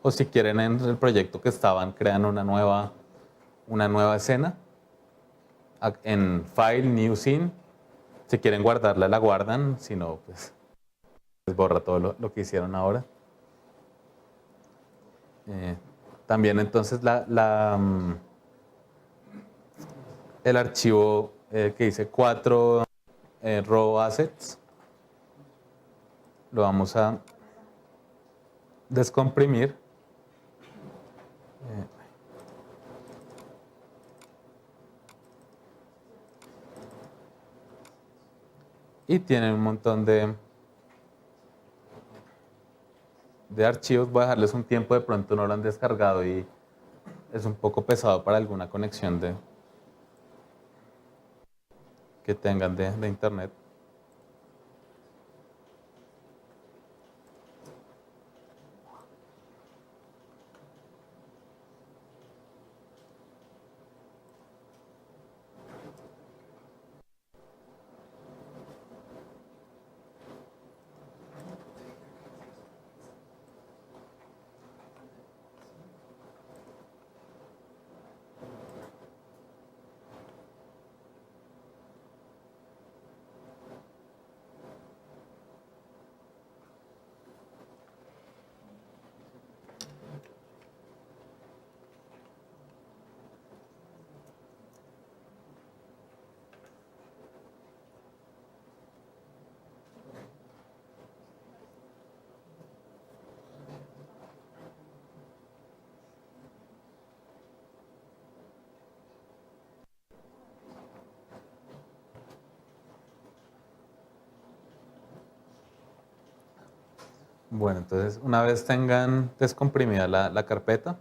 o si quieren en el proyecto que estaban, crean una nueva escena. En File, New Scene. Si quieren guardarla, la guardan, si no, pues borra todo lo que hicieron ahora. También entonces el archivo que dice 4 raw assets, lo vamos a descomprimir. y tienen un montón de archivos. Voy a dejarles un tiempo, de pronto no lo han descargado y es un poco pesado para alguna conexión que tengan de internet. Bueno, entonces una vez tengan descomprimida la carpeta,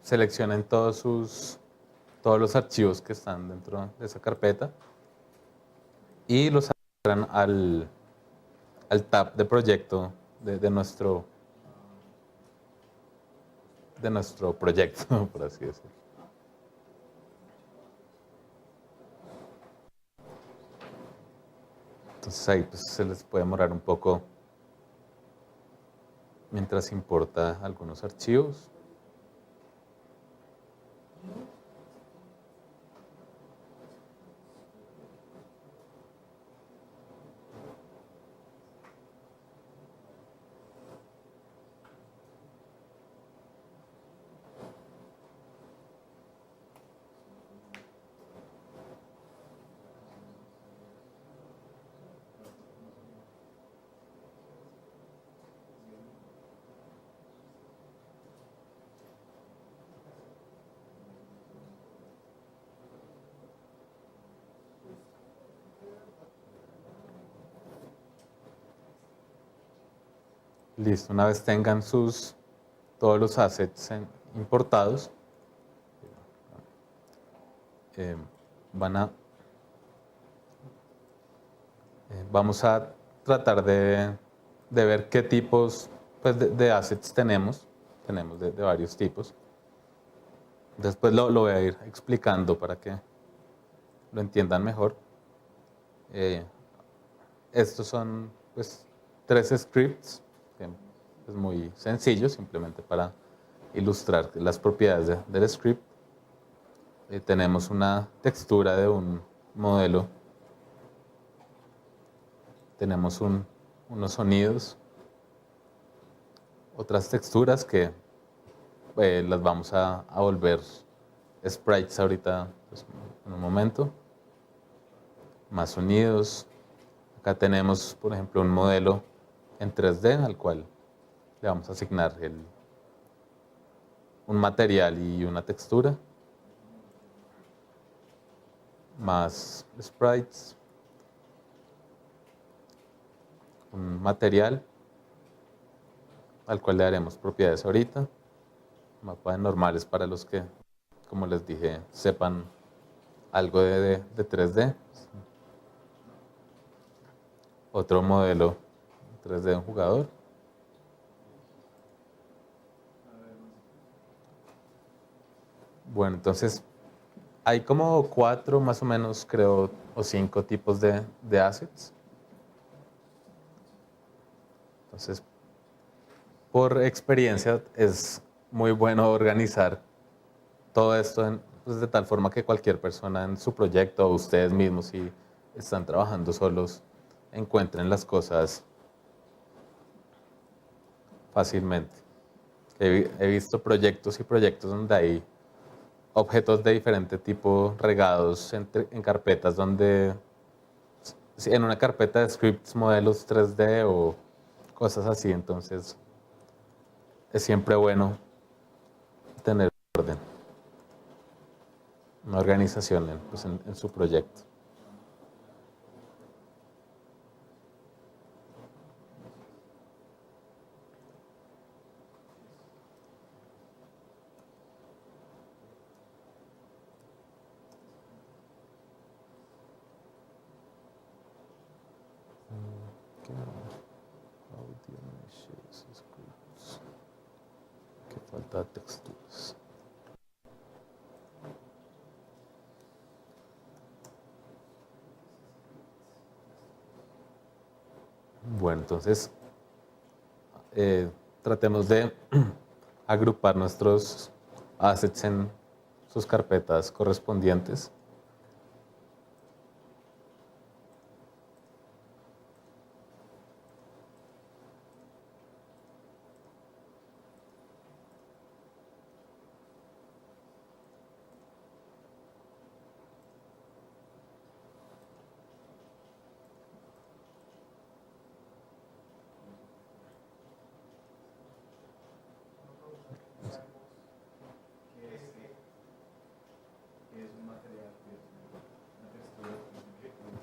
seleccionen todos los archivos que están dentro de esa carpeta y los arrastran al tab de proyecto de nuestro proyecto, por así decirlo. Entonces ahí pues, se les puede demorar un poco mientras importa algunos archivos. Listo, una vez tengan todos los assets importados, eh, van a, vamos a tratar de ver qué tipos pues, de assets tenemos. Tenemos de varios tipos. Después lo voy a ir explicando para que lo entiendan mejor. Estos son pues 3 scripts, que es muy sencillo, simplemente para ilustrar las propiedades del script. Tenemos una textura de un modelo, tenemos unos sonidos, otras texturas que las vamos a volver sprites ahorita pues, en un momento, más sonidos. Acá tenemos, por ejemplo, un modelo en 3D al cual le vamos a asignar un material y una textura, más sprites, un material al cual le daremos propiedades ahorita, mapas normales para los que, como les dije, sepan algo de 3D. Otro modelo 3D de un jugador. Bueno, entonces hay como 4 más o menos, creo, o 5 tipos de assets. Entonces, por experiencia, es muy bueno organizar todo esto pues, de tal forma que cualquier persona en su proyecto o ustedes mismos, si están trabajando solos, encuentren las cosas fácilmente. He visto proyectos y proyectos donde hay objetos de diferente tipo regados en carpetas donde, en una carpeta de scripts, modelos 3D o cosas así, entonces es siempre bueno tener orden, una organización pues, en su proyecto. Audio, meshes, scripts. Que falta de texturas. Bueno, entonces tratemos de agrupar nuestros assets en sus carpetas correspondientes.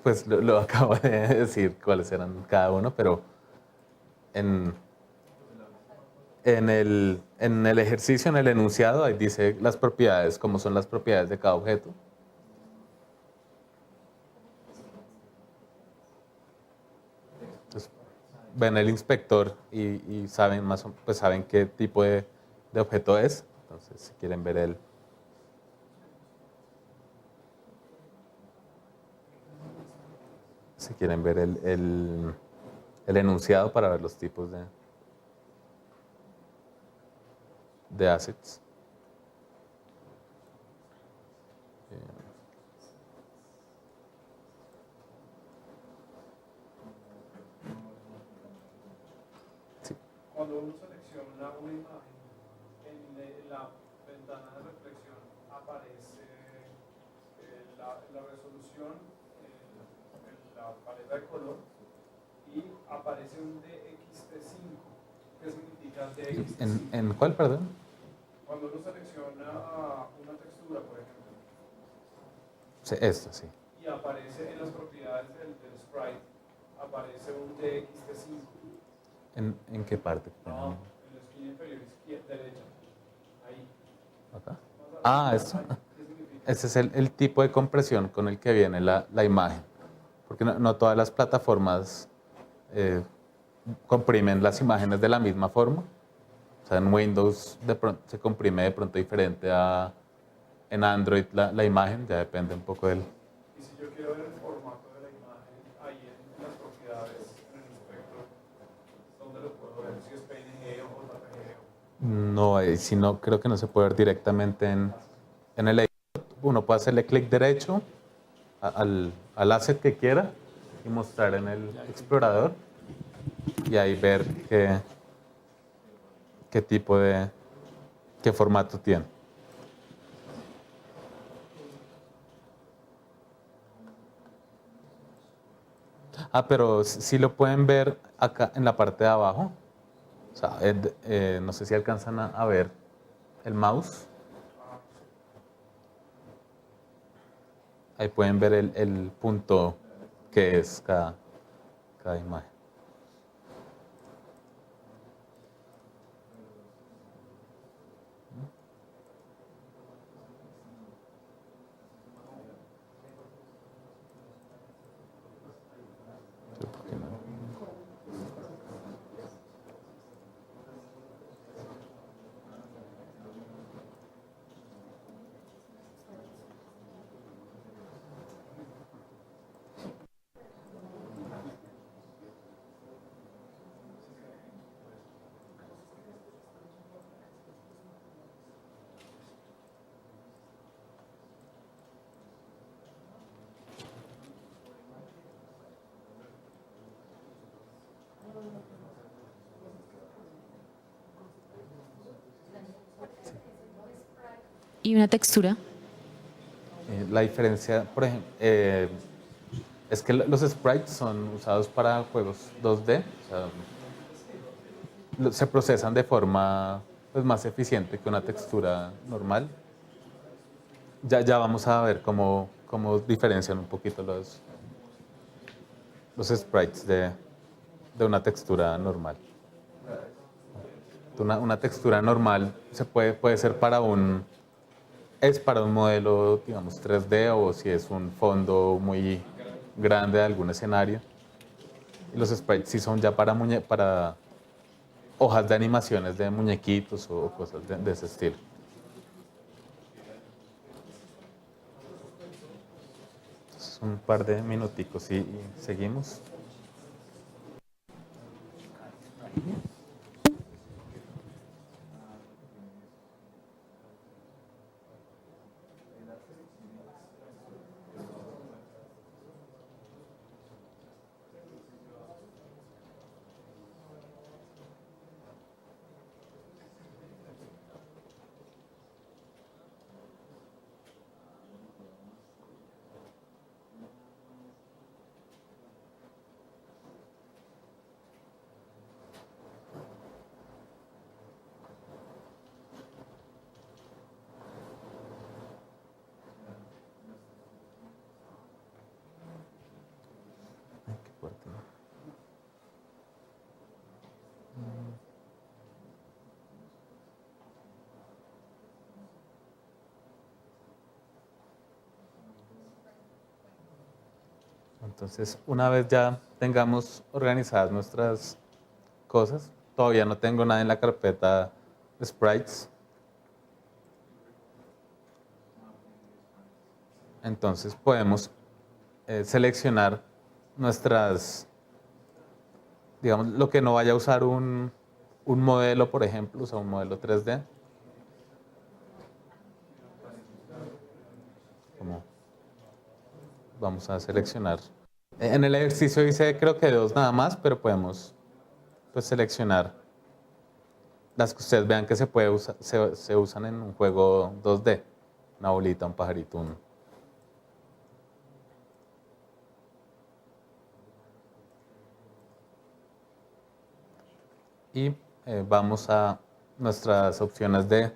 Pues lo acabo de decir cuáles eran cada uno, pero en, en el ejercicio, en el enunciado, ahí dice las propiedades, cómo son las propiedades de cada objeto. Entonces, ven el inspector y saben pues saben qué tipo de objeto es. Entonces, si quieren ver el enunciado para ver los tipos de assets. Sí. Cuando uno selecciona una imagen, en la ventana de reflexión aparece la resolución, la paleta de color, y aparece un DXT5. ¿Qué significa DXT5? ¿En cuál, perdón? Cuando uno selecciona una textura, por ejemplo, Sí, esto, sí. y aparece en las propiedades del sprite, aparece un DXT5. ¿En qué parte? No, en la esquina inferior izquierda, derecha. Ahí. ¿Acá? Ah, esto. ¿Qué significa? Ese es el tipo de compresión con el que viene la imagen. Porque no todas las plataformas comprimen las imágenes de la misma forma. O sea, en Windows de pronto, se comprime de pronto diferente a en Android la imagen, ya depende un poco del... Y si yo quiero ver el formato de la imagen ahí en las propiedades, en el espectro, ¿dónde lo puedo ver? Si es PNG o JPG. No, si no, creo que no se puede ver directamente en el editor. Uno puede hacerle clic derecho al asset que quiera y mostrar en el explorador y ahí ver qué tipo qué formato tiene. Ah, pero sí lo pueden ver acá en la parte de abajo. O sea, no sé si alcanzan a ver el mouse. Ahí pueden ver el punto que es cada imagen. Sí, ¿por qué no? ¿Y una textura? La diferencia, por ejemplo, es que los sprites son usados para juegos 2D, o sea, se procesan de forma pues, más eficiente que una textura normal. Ya vamos a ver cómo diferencian un poquito los sprites de una textura normal. Una textura normal puede ser para un modelo, digamos, 3D o si es un fondo muy grande de algún escenario. Y los sprites sí son ya para hojas de animaciones de muñequitos o cosas de ese estilo. Entonces, un par de minuticos y seguimos. Ay, qué fuerte, ¿no? Entonces, una vez ya tengamos organizadas nuestras cosas, todavía no tengo nada en la carpeta de sprites. Entonces podemos seleccionar nuestras, digamos, lo que no vaya a usar un modelo, por ejemplo, o sea, un modelo 3D. Como vamos a seleccionar. En el ejercicio hice creo que 2 nada más, pero podemos pues seleccionar las que ustedes vean que se usan en un juego 2D. Una bolita, un pajarito, y vamos a nuestras opciones de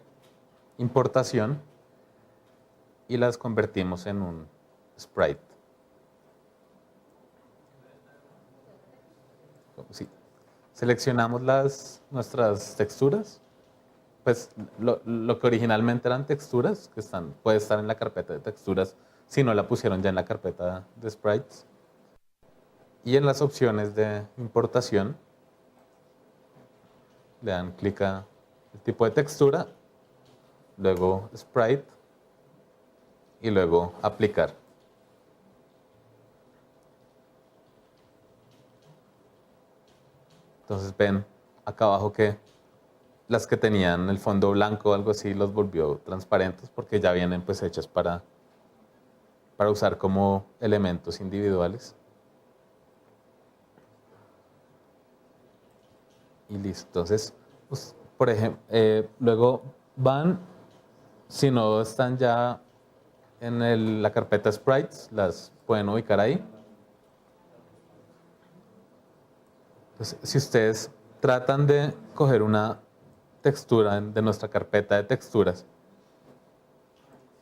importación y las convertimos en un sprite. Sí. Seleccionamos nuestras texturas, pues lo que originalmente eran texturas, que puede estar en la carpeta de texturas, si no la pusieron ya en la carpeta de sprites. Y en las opciones de importación, le dan clic a el tipo de textura, luego sprite y luego aplicar. Entonces ven acá abajo que las que tenían el fondo blanco o algo así los volvió transparentes porque ya vienen pues hechas para usar como elementos individuales. Y listo. Entonces, pues, por ejemplo, luego van, si no están ya en la carpeta sprites, las pueden ubicar ahí. Entonces, si ustedes tratan de coger una textura de nuestra carpeta de texturas,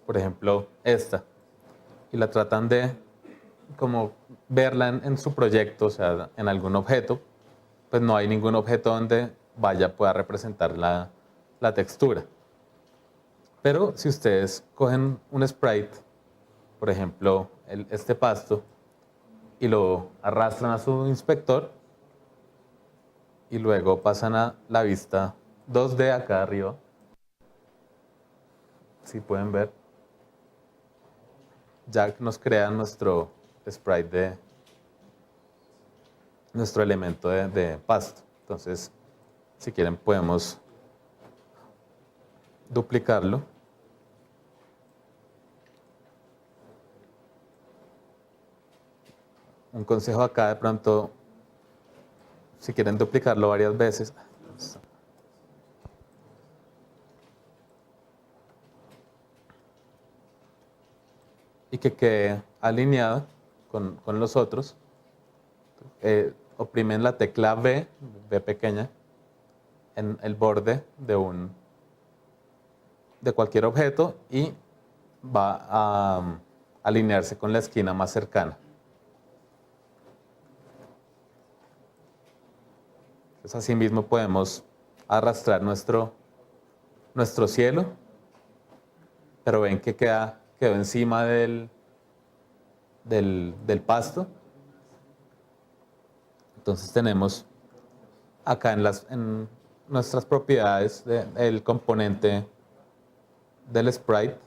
por ejemplo esta, y la tratan de como verla en su proyecto, o sea, en algún objeto, pues no hay ningún objeto donde pueda representar la textura. Pero si ustedes cogen un sprite, por ejemplo este pasto, y lo arrastran a su inspector, y luego pasan a la vista 2D acá arriba, si pueden ver, ya nos crea nuestro sprite de nuestro elemento de pasto. Entonces, si quieren podemos duplicarlo. Un consejo acá de pronto, si quieren duplicarlo varias veces, y que quede alineado con los otros, oprimen la tecla B pequeña, en el borde de cualquier objeto y va a alinearse con la esquina más cercana. Entonces, así mismo podemos arrastrar nuestro cielo, pero ven que quedó encima del pasto. Entonces tenemos acá en nuestras propiedades del componente del sprite,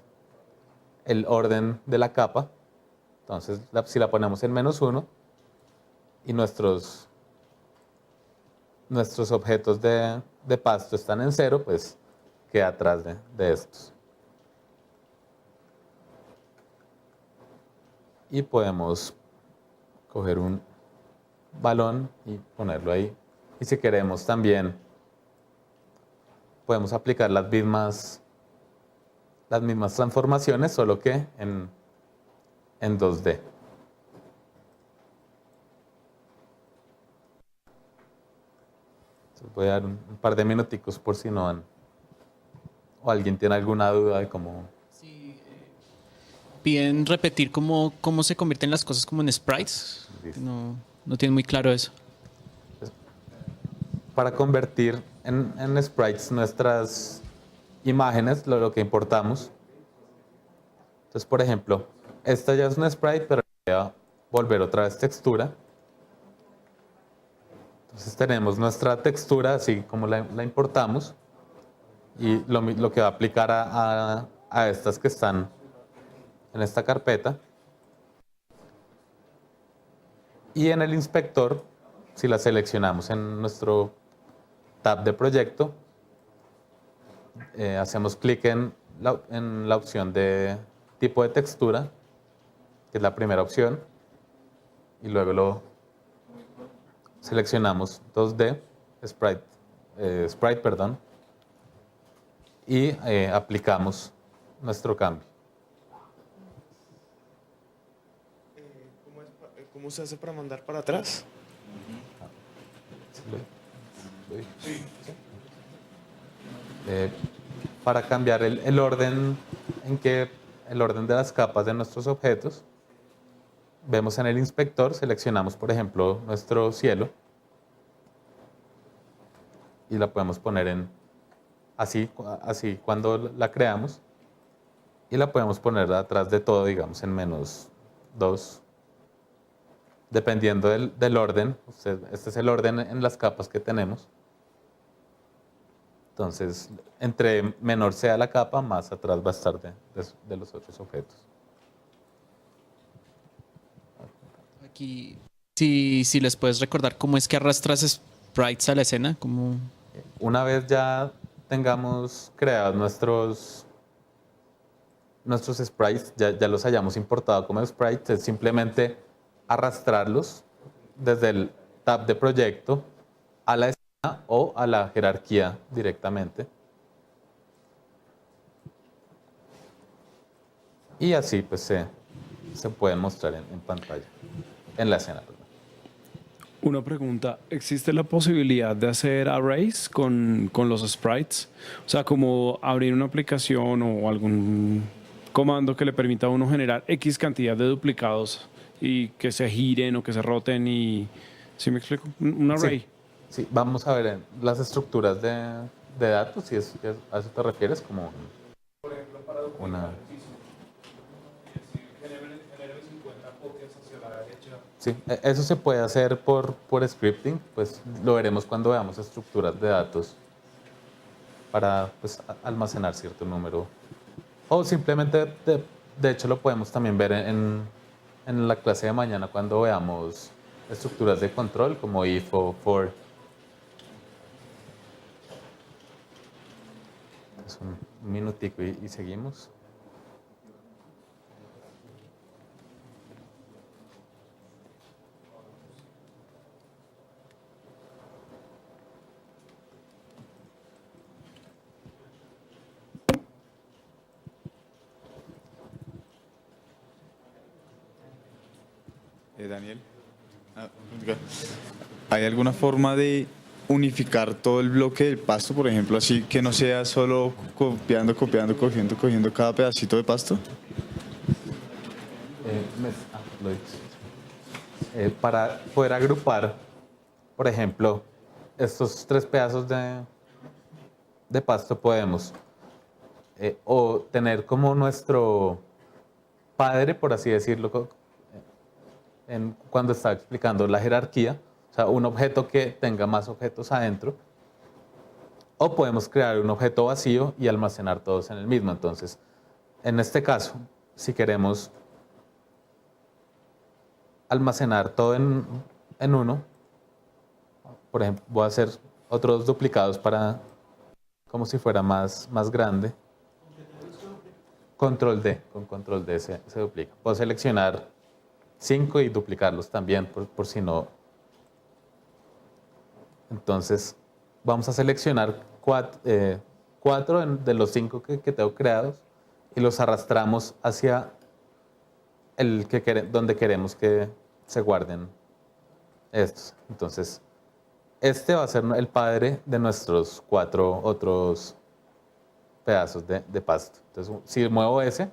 el orden de la capa. Entonces, si la ponemos en -1 y nuestros objetos de pasto están en 0, pues queda atrás de estos. Y podemos coger un balón y ponerlo ahí. Y si queremos también, podemos aplicar las mismas transformaciones, solo que en 2D. Voy a dar un par de minuticos por si no han, o alguien tiene alguna duda de cómo. Piden repetir cómo se convierten las cosas como en sprites. Listo. No tienen muy claro eso. Para convertir en sprites nuestras imágenes, lo que importamos. Entonces, por ejemplo, esta ya es un sprite, pero voy a volver otra vez textura. Entonces tenemos nuestra textura, así como la importamos, y lo que va a aplicar a estas que están en esta carpeta. Y en el inspector, si la seleccionamos en nuestro tab de proyecto, hacemos clic en la opción de tipo de textura, que es la primera opción, y luego lo seleccionamos 2D, Sprite, y aplicamos nuestro cambio. ¿Cómo se hace para mandar para atrás? Para cambiar el orden el orden de las capas de nuestros objetos, vemos en el inspector, seleccionamos por ejemplo nuestro cielo y la podemos poner así cuando la creamos, y la podemos poner atrás de todo, digamos en -2, dependiendo del orden. Este es el orden en las capas que tenemos. Entonces, entre menor sea la capa, más atrás va a estar de los otros objetos. Aquí, si les puedes recordar cómo es que arrastras sprites a la escena, como Una vez ya tengamos creados nuestros sprites, ya los hayamos importado como sprites, es simplemente arrastrarlos desde el tab de proyecto a la escena o a la jerarquía directamente. Y así pues se pueden mostrar en pantalla, en la escena. Perdón. Una pregunta, ¿existe la posibilidad de hacer arrays con los sprites? O sea, como abrir una aplicación o algún comando que le permita a uno generar X cantidad de duplicados y que se giren o que se roten y... ¿Sí me explico? Un array. Sí, vamos a ver en las estructuras de datos, si a eso te refieres, como Por ejemplo, para duplicar una... el piso. Es decir, generen 50 copias hacia la derecha. Sí, eso se puede hacer por scripting, pues lo veremos cuando veamos estructuras de datos para pues, almacenar cierto número. O simplemente, de hecho, lo podemos también ver en la clase de mañana cuando veamos estructuras de control como if o for. Es un minutico y seguimos. Daniel, ¿hay alguna forma de unificar todo el bloque del pasto, por ejemplo, así que no sea solo copiando, cogiendo cada pedacito de pasto? Para poder agrupar, por ejemplo, estos 3 pedazos de pasto podemos o tener como nuestro padre, por así decirlo, cuando estaba explicando la jerarquía. O sea, un objeto que tenga más objetos adentro. O podemos crear un objeto vacío y almacenar todos en el mismo. Entonces, en este caso, si queremos almacenar todo en uno, por ejemplo, voy a hacer otros duplicados para como si fuera más grande. Control D, con control D se duplica. Puedo seleccionar 5 y duplicarlos también por si no. Entonces, vamos a seleccionar 4 de los 5 que tengo creados y los arrastramos hacia donde queremos que se guarden estos. Entonces, este va a ser el padre de nuestros 4 otros pedazos de pasto. Entonces, si muevo ese,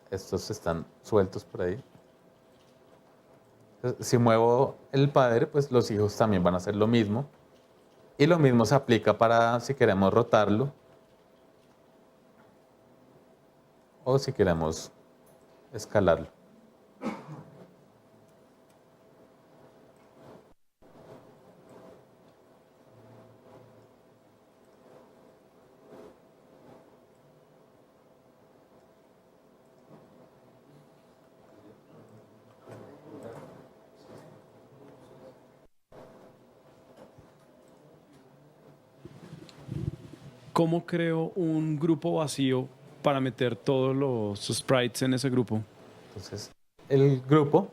estos están sueltos por ahí. Entonces, si muevo el padre, pues los hijos también van a hacer lo mismo. Y lo mismo se aplica para si queremos rotarlo o si queremos escalarlo. ¿Cómo creo un grupo vacío para meter todos los sprites en ese grupo? Entonces, el grupo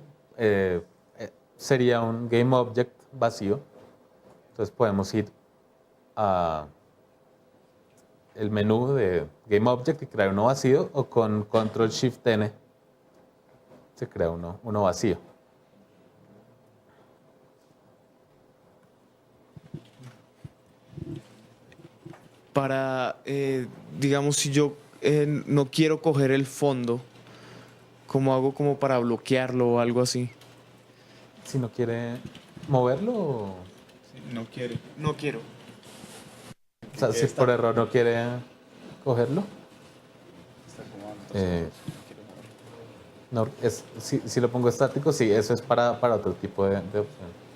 sería un GameObject vacío. Entonces podemos ir a el menú de GameObject y crear uno vacío, o con Control-Shift-N se crea uno vacío. Para, digamos, si yo no quiero coger el fondo, ¿cómo hago como para bloquearlo o algo así? Si no quiere moverlo, o No quiere. No quiero. sea, si por error no quiere cogerlo. No, si lo pongo estático, sí, eso es para otro tipo de opción.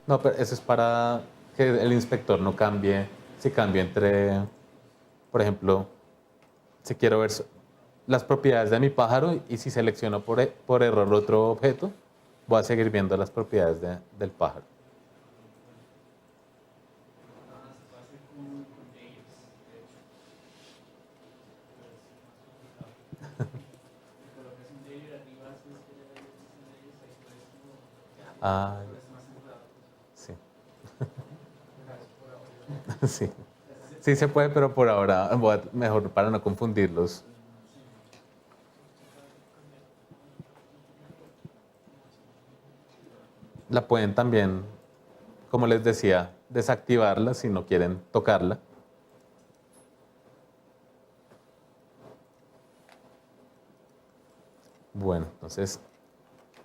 No, pero eso es para que el inspector no cambie, si cambia entre, por ejemplo, si quiero ver las propiedades de mi pájaro y si selecciono por error otro objeto, voy a seguir viendo las propiedades del pájaro. Ah, sí. Sí. Sí se puede, pero por ahora mejor para no confundirlos. La pueden también, como les decía, desactivarla si no quieren tocarla. Bueno, entonces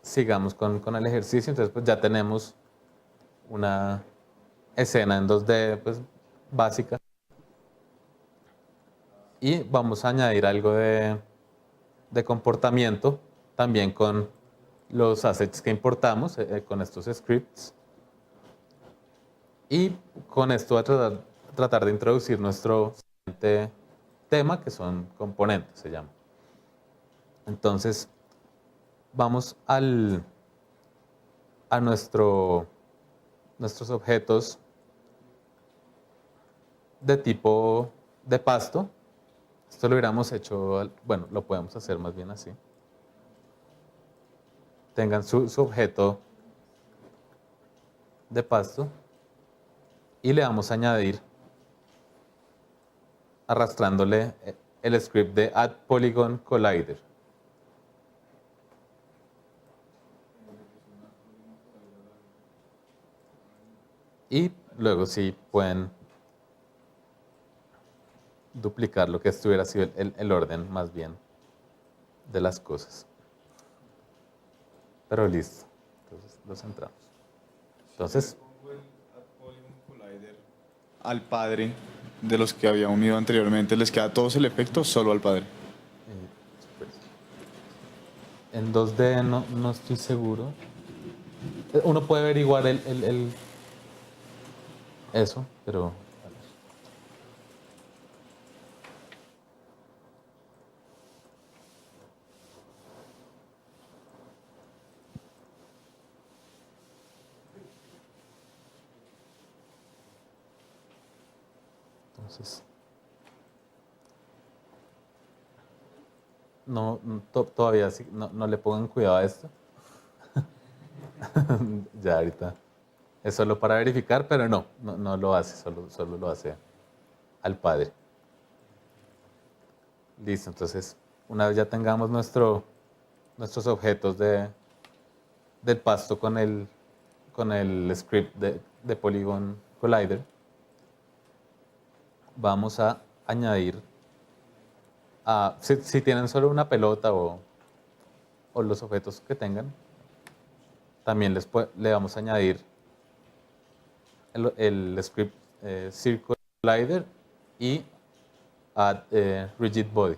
sigamos con el ejercicio. Entonces, pues ya tenemos una escena en 2D pues, básica. Y vamos a añadir algo de comportamiento también con los assets que importamos, con estos scripts. Y con esto voy a tratar de introducir nuestro siguiente tema, que son componentes, se llama. Entonces, vamos a nuestros objetos de tipo de pasto. Esto lo hubiéramos hecho, bueno, lo podemos hacer más bien así. Tengan su objeto de pasto y le vamos a añadir, arrastrándole el script de Add Polygon Collider. Y luego sí pueden duplicar lo que estuviera sido el orden más bien de las cosas. Pero listo. Entonces lo centramos. Entonces, al padre de los que había unido anteriormente, ¿les queda todos el efecto solo al padre? En 2D no estoy seguro. Uno puede averiguar eso, pero... a ver. Entonces... todavía sí, no le pongan cuidado a esto. Ya ahorita. Es solo para verificar, pero no lo hace, solo lo hace al padre. Listo, entonces una vez ya tengamos nuestros objetos del pasto con el script de Polygon Collider, vamos a añadir, si tienen solo una pelota o los objetos que tengan, también le vamos a añadir el script Circle Collider y add rigid body.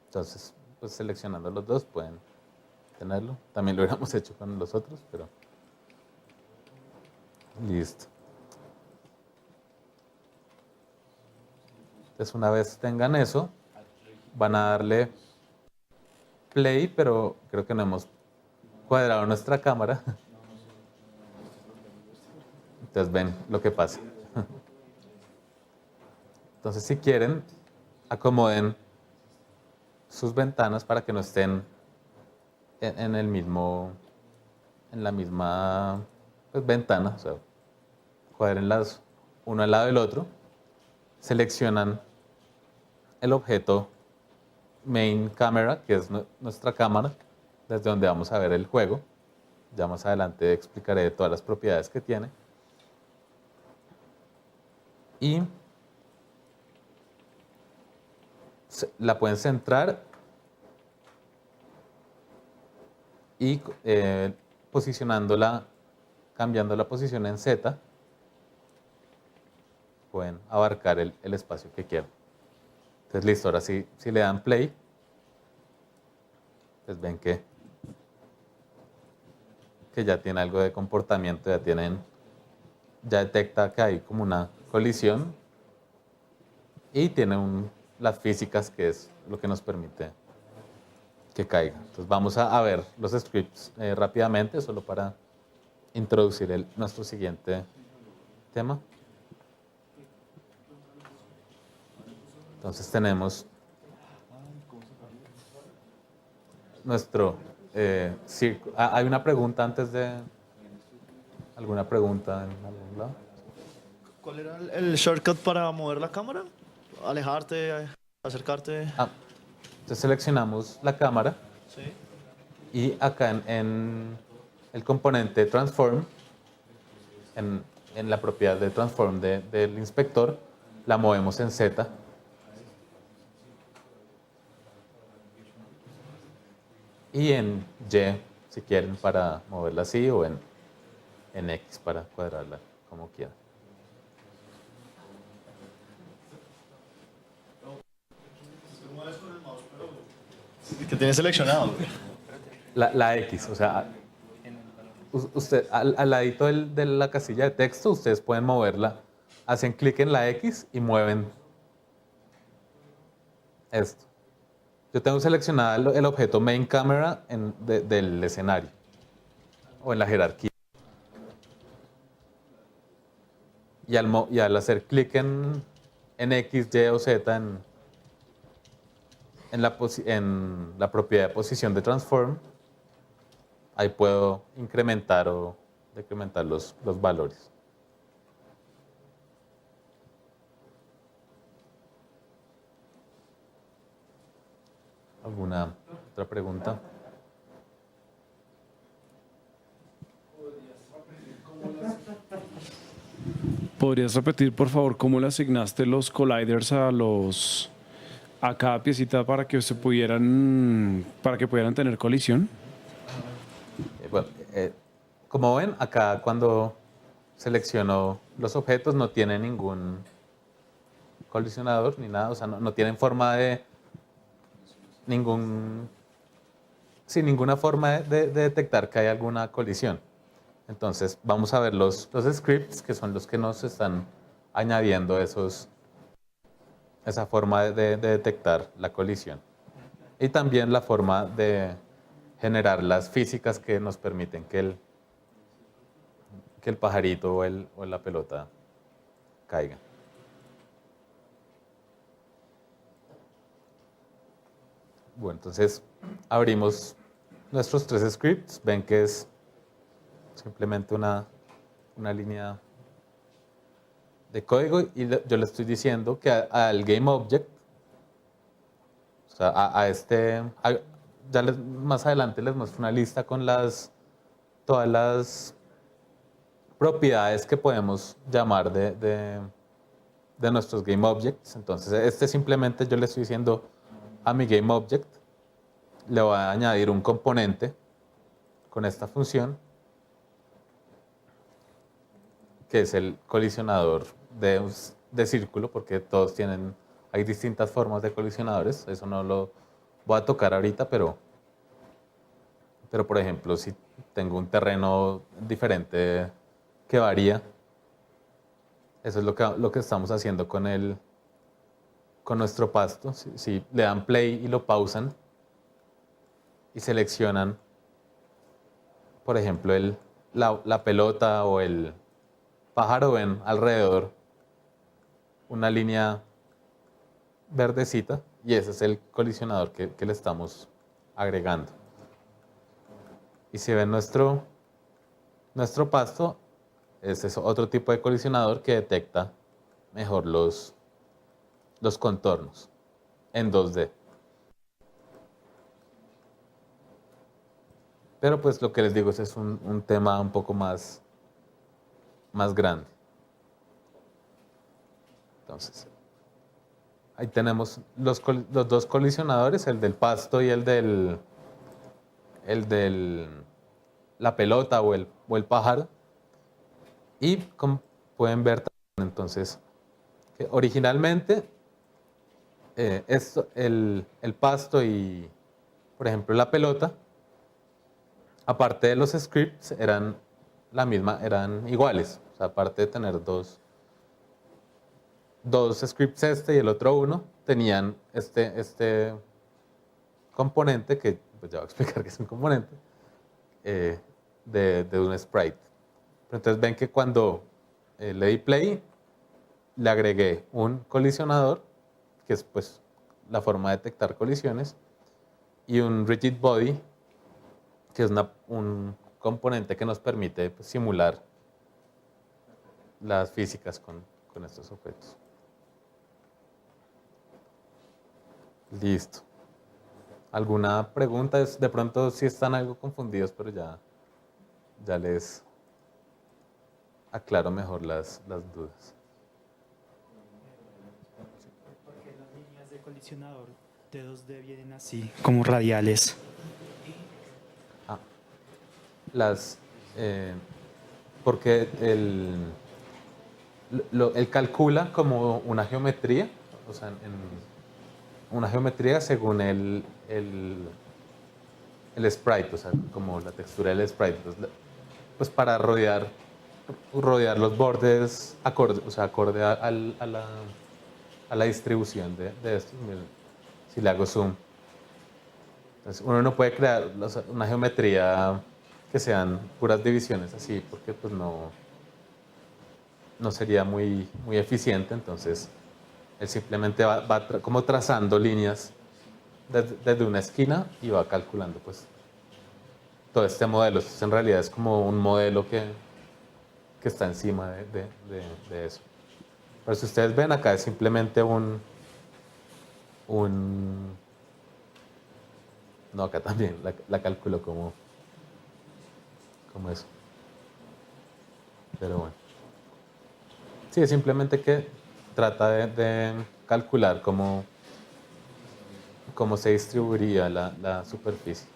Entonces, pues seleccionando los dos pueden tenerlo. También lo hubiéramos hecho con los otros, pero listo. Entonces, una vez tengan eso, van a darle play, pero creo que no hemos cuadrado nuestra cámara. Entonces ven lo que pasa. Entonces, si quieren, acomoden sus ventanas para que no estén en la misma pues, ventana. O sea, cuadrenlas uno al lado del otro. Seleccionan el objeto main camera, que es nuestra cámara, desde donde vamos a ver el juego. Ya más adelante explicaré todas las propiedades que tiene. Y la pueden centrar y posicionándola, cambiando la posición en Z, pueden abarcar el espacio que quieran. Entonces listo, ahora sí, si le dan play, pues ven que ya tiene algo de comportamiento, ya detecta que hay como una colisión y tiene las físicas, que es lo que nos permite que caiga. Entonces vamos a ver los scripts rápidamente, solo para introducir nuestro siguiente tema. Entonces tenemos nuestro círculo. ¿Hay una pregunta antes de...? ¿Alguna pregunta en algún lado? ¿Cuál era el shortcut para mover la cámara? Alejarte, acercarte. Entonces seleccionamos la cámara. Sí. Y acá en el componente transform, en la propiedad de transform del inspector, la movemos en Z. Y en Y, si quieren, para moverla así, o en X para cuadrarla como quieran. ¿Qué tienes seleccionado? La X, o sea, usted, al ladito de la casilla de texto, ustedes pueden moverla, hacen clic en la X y mueven esto. Yo tengo seleccionada el objeto main camera del escenario o en la jerarquía. Y al hacer clic en X, Y o Z en la propiedad de posición de transform, ahí puedo incrementar o decrementar los valores. ¿Alguna otra pregunta? ¿Podrías repetir, por favor, cómo le asignaste los colliders a cada piecita para que pudieran tener colisión? Bueno, como ven, acá cuando selecciono los objetos no tiene ningún colisionador ni nada, o sea, no tienen forma de sin ninguna forma de detectar que hay alguna colisión. Entonces vamos a ver los scripts, que son los que nos están añadiendo esa forma de detectar la colisión. Y también la forma de generar las físicas que nos permiten que el pajarito o la pelota caiga. Bueno, entonces abrimos nuestros 3 scripts. Ven que es simplemente una línea de código y yo le estoy diciendo que al GameObject, o sea, más adelante les muestro una lista con todas las propiedades que podemos llamar de nuestros GameObjects. Entonces, simplemente yo le estoy diciendo a mi GameObject, le voy a añadir un componente con esta función, que es el colisionador de círculo, porque hay distintas formas de colisionadores. Eso no lo voy a tocar ahorita, pero por ejemplo, si tengo un terreno diferente que varía, eso es lo que estamos haciendo con nuestro pasto. Si le dan play y lo pausan y seleccionan, por ejemplo, la pelota o el pájaro, ven alrededor una línea verdecita y ese es el colisionador que le estamos agregando. Y si ven nuestro pasto, este es otro tipo de colisionador que detecta mejor los contornos en 2D. Pero pues lo que les digo, ese es un tema un poco más grande. Entonces, ahí tenemos los 2 colisionadores, el del pasto y el del la pelota o el pájaro. Y como pueden ver también, entonces, que originalmente el pasto y, por ejemplo, la pelota, aparte de los scripts, eran iguales. O sea, aparte de tener dos scripts y el otro uno, tenían este componente, que pues ya voy a explicar que es un componente, de un sprite. Pero entonces ven que cuando le di play, le agregué un colisionador, que es pues la forma de detectar colisiones, y un rigid body, que es un componente que nos permite pues, simular las físicas con estos objetos. Listo. ¿Alguna pregunta? De pronto sí están algo confundidos, pero ya les aclaro mejor las dudas. ¿Por qué las líneas de colisionador de 2D vienen así, como radiales? Porque él calcula como una geometría, o sea, una geometría según el sprite, o sea, como la textura del sprite. Entonces, pues para rodear los bordes acorde a la distribución de esto. Si le hago zoom. Entonces, uno no puede crear una geometría que sean puras divisiones así, porque pues no sería muy eficiente. Entonces, él simplemente va como trazando líneas desde una esquina y va calculando pues todo este modelo. Entonces, en realidad es como un modelo que está encima de eso. Pero si ustedes ven acá, es simplemente no, acá también la calculo como eso. Pero bueno. Sí, es simplemente que trata de calcular cómo se distribuiría la superficie.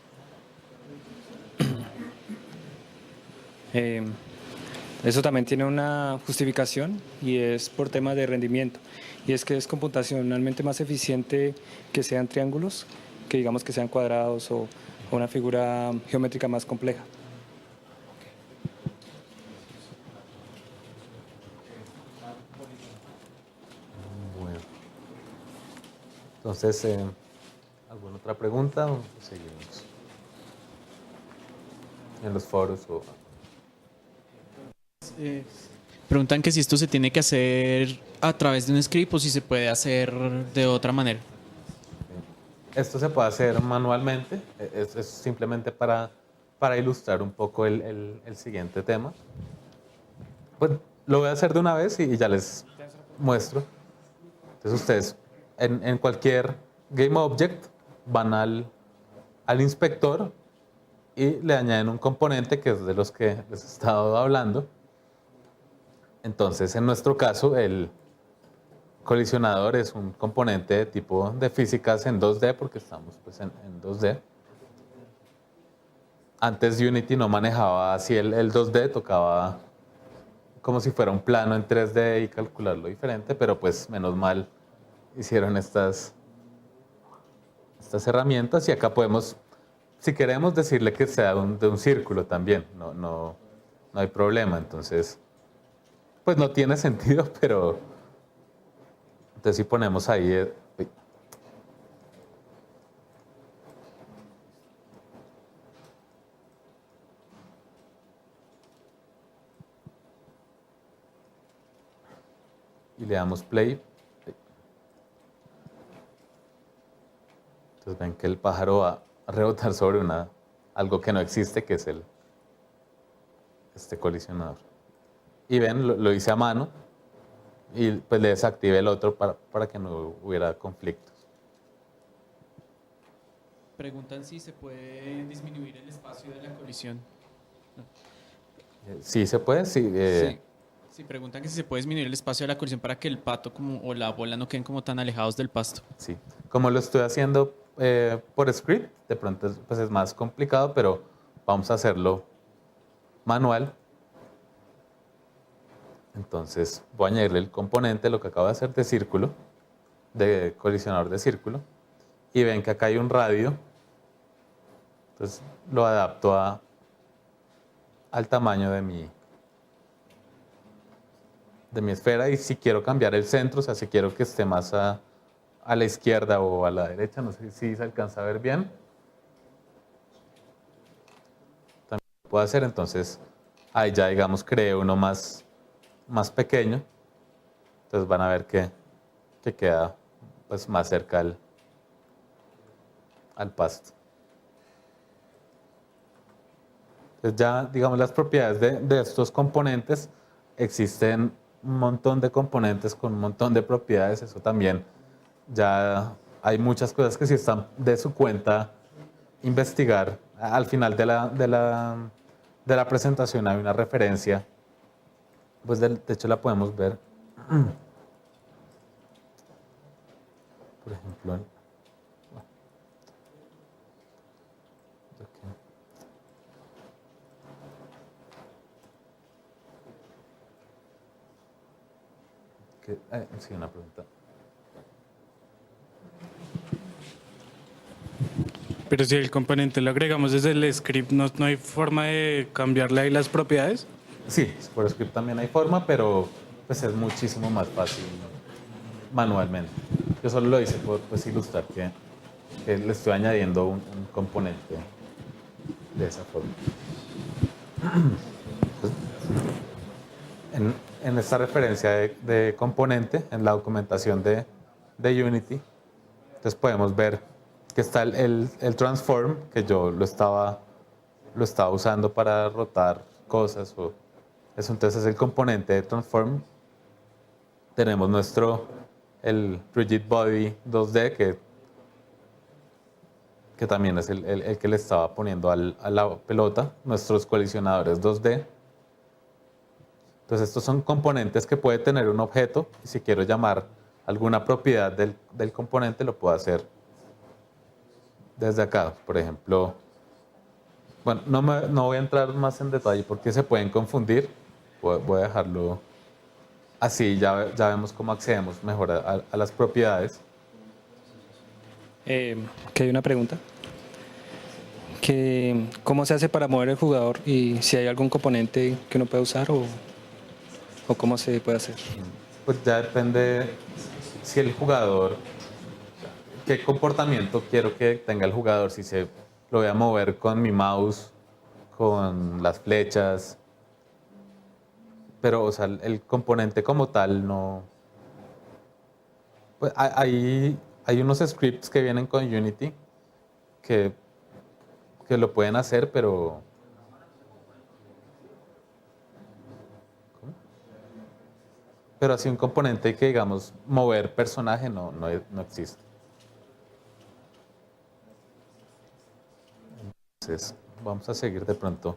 Eso también tiene una justificación y es por temas de rendimiento. Y es que es computacionalmente más eficiente que sean triángulos que digamos que sean cuadrados o una figura geométrica más compleja. Bueno. Entonces, ¿alguna otra pregunta o seguimos? En los foros o... Preguntan que si esto se tiene que hacer a través de un script o si se puede hacer de otra manera. Esto se puede hacer manualmente, es simplemente para ilustrar un poco el siguiente tema. Pues lo voy a hacer de una vez y ya les muestro. Entonces ustedes en cualquier GameObject van al inspector y le añaden un componente que es de los que les he estado hablando. Entonces en nuestro caso el colisionador es un componente de tipo de físicas en 2D porque estamos pues en 2D. Antes Unity no manejaba así el 2D, tocaba como si fuera un plano en 3D y calcularlo diferente, pero pues menos mal hicieron estas herramientas y acá podemos, si queremos, decirle que sea de un círculo también, no hay problema. Entonces, pues no tiene sentido, pero entonces si ponemos ahí... y le damos play. Entonces ven que el pájaro va a rebotar sobre algo que no existe, que es este colisionador. Y ven, lo hice a mano y pues le desactivé el otro para que no hubiera conflictos. Preguntan si se puede disminuir el espacio de la colisión. Sí se puede, sí. Sí, preguntan que si se puede disminuir el espacio de la colisión para que el pato o la bola no queden como tan alejados del pasto. Sí, como lo estoy haciendo por script, de pronto pues es más complicado, pero vamos a hacerlo manual. Entonces voy a añadirle el componente, lo que acabo de hacer de círculo, de colisionador de círculo, y ven que acá hay un radio. Entonces lo adapto al tamaño de mi esfera, y si quiero cambiar el centro, o sea, si quiero que esté más a la izquierda o a la derecha, no sé si se alcanza a ver bien, también lo puedo hacer. Entonces ahí ya, digamos, creé uno más pequeño, entonces van a ver que queda pues más cerca al pasto. Entonces ya, digamos, las propiedades de estos componentes, existen un montón de componentes con un montón de propiedades. Eso también, ya hay muchas cosas que sí están de su cuenta investigar. Al final de la presentación hay una referencia, pues de hecho la podemos ver. Por ejemplo, sí, una pregunta. Pero si el componente lo agregamos desde el script, ¿no hay forma de cambiarle ahí las propiedades? Sí, por script también hay forma, pero pues es muchísimo más fácil manualmente. Yo solo lo hice por pues, ilustrar que le estoy añadiendo un componente de esa forma. Entonces, en esta referencia de componente, en la documentación de Unity, entonces podemos ver que está el transform, que yo lo estaba usando para rotar cosas. Eso, entonces es el componente de transform. Tenemos el rigid body 2D, que también es el que le estaba poniendo a la pelota, nuestros colisionadores 2D. Entonces estos son componentes que puede tener un objeto, y si quiero llamar alguna propiedad del componente, lo puedo hacer desde acá. Por ejemplo, bueno, no voy a entrar más en detalle porque se pueden confundir. Voy a dejarlo así, ya vemos cómo accedemos mejor a las propiedades. Que hay una pregunta. Que, ¿cómo se hace para mover el jugador y si hay algún componente que uno puede usar o cómo se puede hacer? Pues ya depende si el jugador, qué comportamiento quiero que tenga el jugador, si se lo voy a mover con mi mouse, con las flechas, pero o sea, el componente como tal no. Pues hay unos scripts que vienen con Unity que lo pueden hacer, pero ¿cómo? Pero así un componente que digamos mover personaje no existe. Entonces, vamos a seguir de pronto.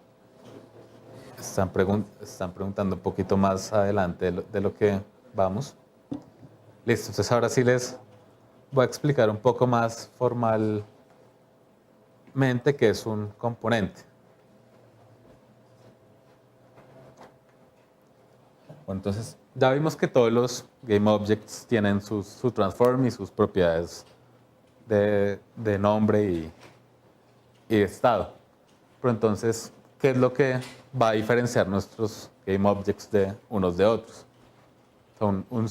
Están preguntando un poquito más adelante de lo que vamos. Listo, entonces ahora sí les voy a explicar un poco más formalmente qué es un componente. Bueno, entonces ya vimos que todos los GameObjects tienen su transform y sus propiedades de nombre y de estado. Pero entonces, ¿qué es lo que va a diferenciar nuestros GameObjects de unos de otros? O sea, un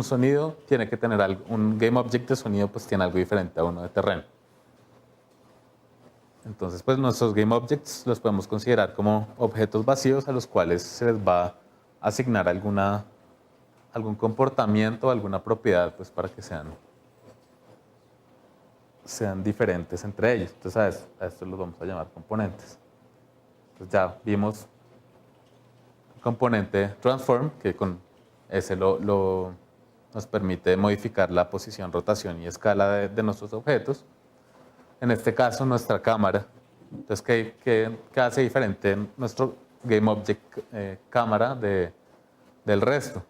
sonido tiene que tener algo, un GameObject de sonido pues tiene algo diferente a uno de terreno. Entonces, pues nuestros GameObjects los podemos considerar como objetos vacíos a los cuales se les va a asignar algún comportamiento, alguna propiedad, pues para que sean diferentes entre ellos. Entonces, a esto los vamos a llamar componentes. Entonces, ya vimos el componente transform, que con ese nos permite modificar la posición, rotación y escala de nuestros objetos. En este caso, nuestra cámara. Entonces, ¿qué hace diferente nuestro GameObject cámara del resto?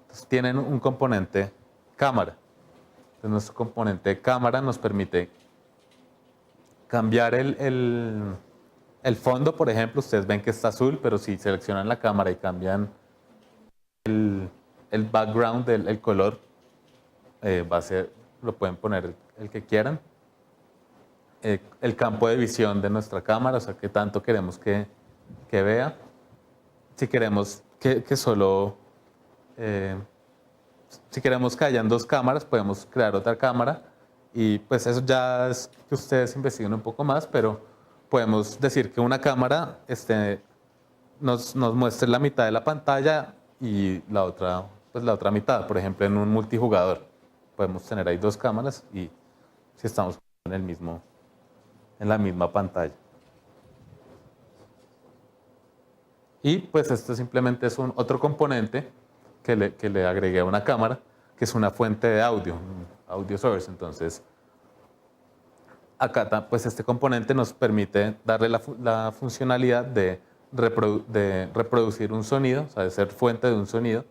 Entonces, tienen un componente cámara. Entonces, nuestro componente cámara nos permite cambiar el fondo, por ejemplo. Ustedes ven que está azul, pero si seleccionan la cámara y cambian el background, el color, lo pueden poner el que quieran. El campo de visión de nuestra cámara, o sea, qué tanto queremos que vea. Si queremos si queremos que hayan dos cámaras, podemos crear otra cámara y pues eso ya es que ustedes investiguen un poco más, pero podemos decir que una cámara nos muestre la mitad de la pantalla y la otra mitad. Por ejemplo, en un multijugador podemos tener ahí dos cámaras y si estamos en la misma pantalla. Y pues esto simplemente es otro componente que le agregué a una cámara, que es una fuente de audio, un audio source. Entonces, acá pues este componente nos permite darle la funcionalidad de reproducir un sonido, o sea, de ser fuente de un sonido.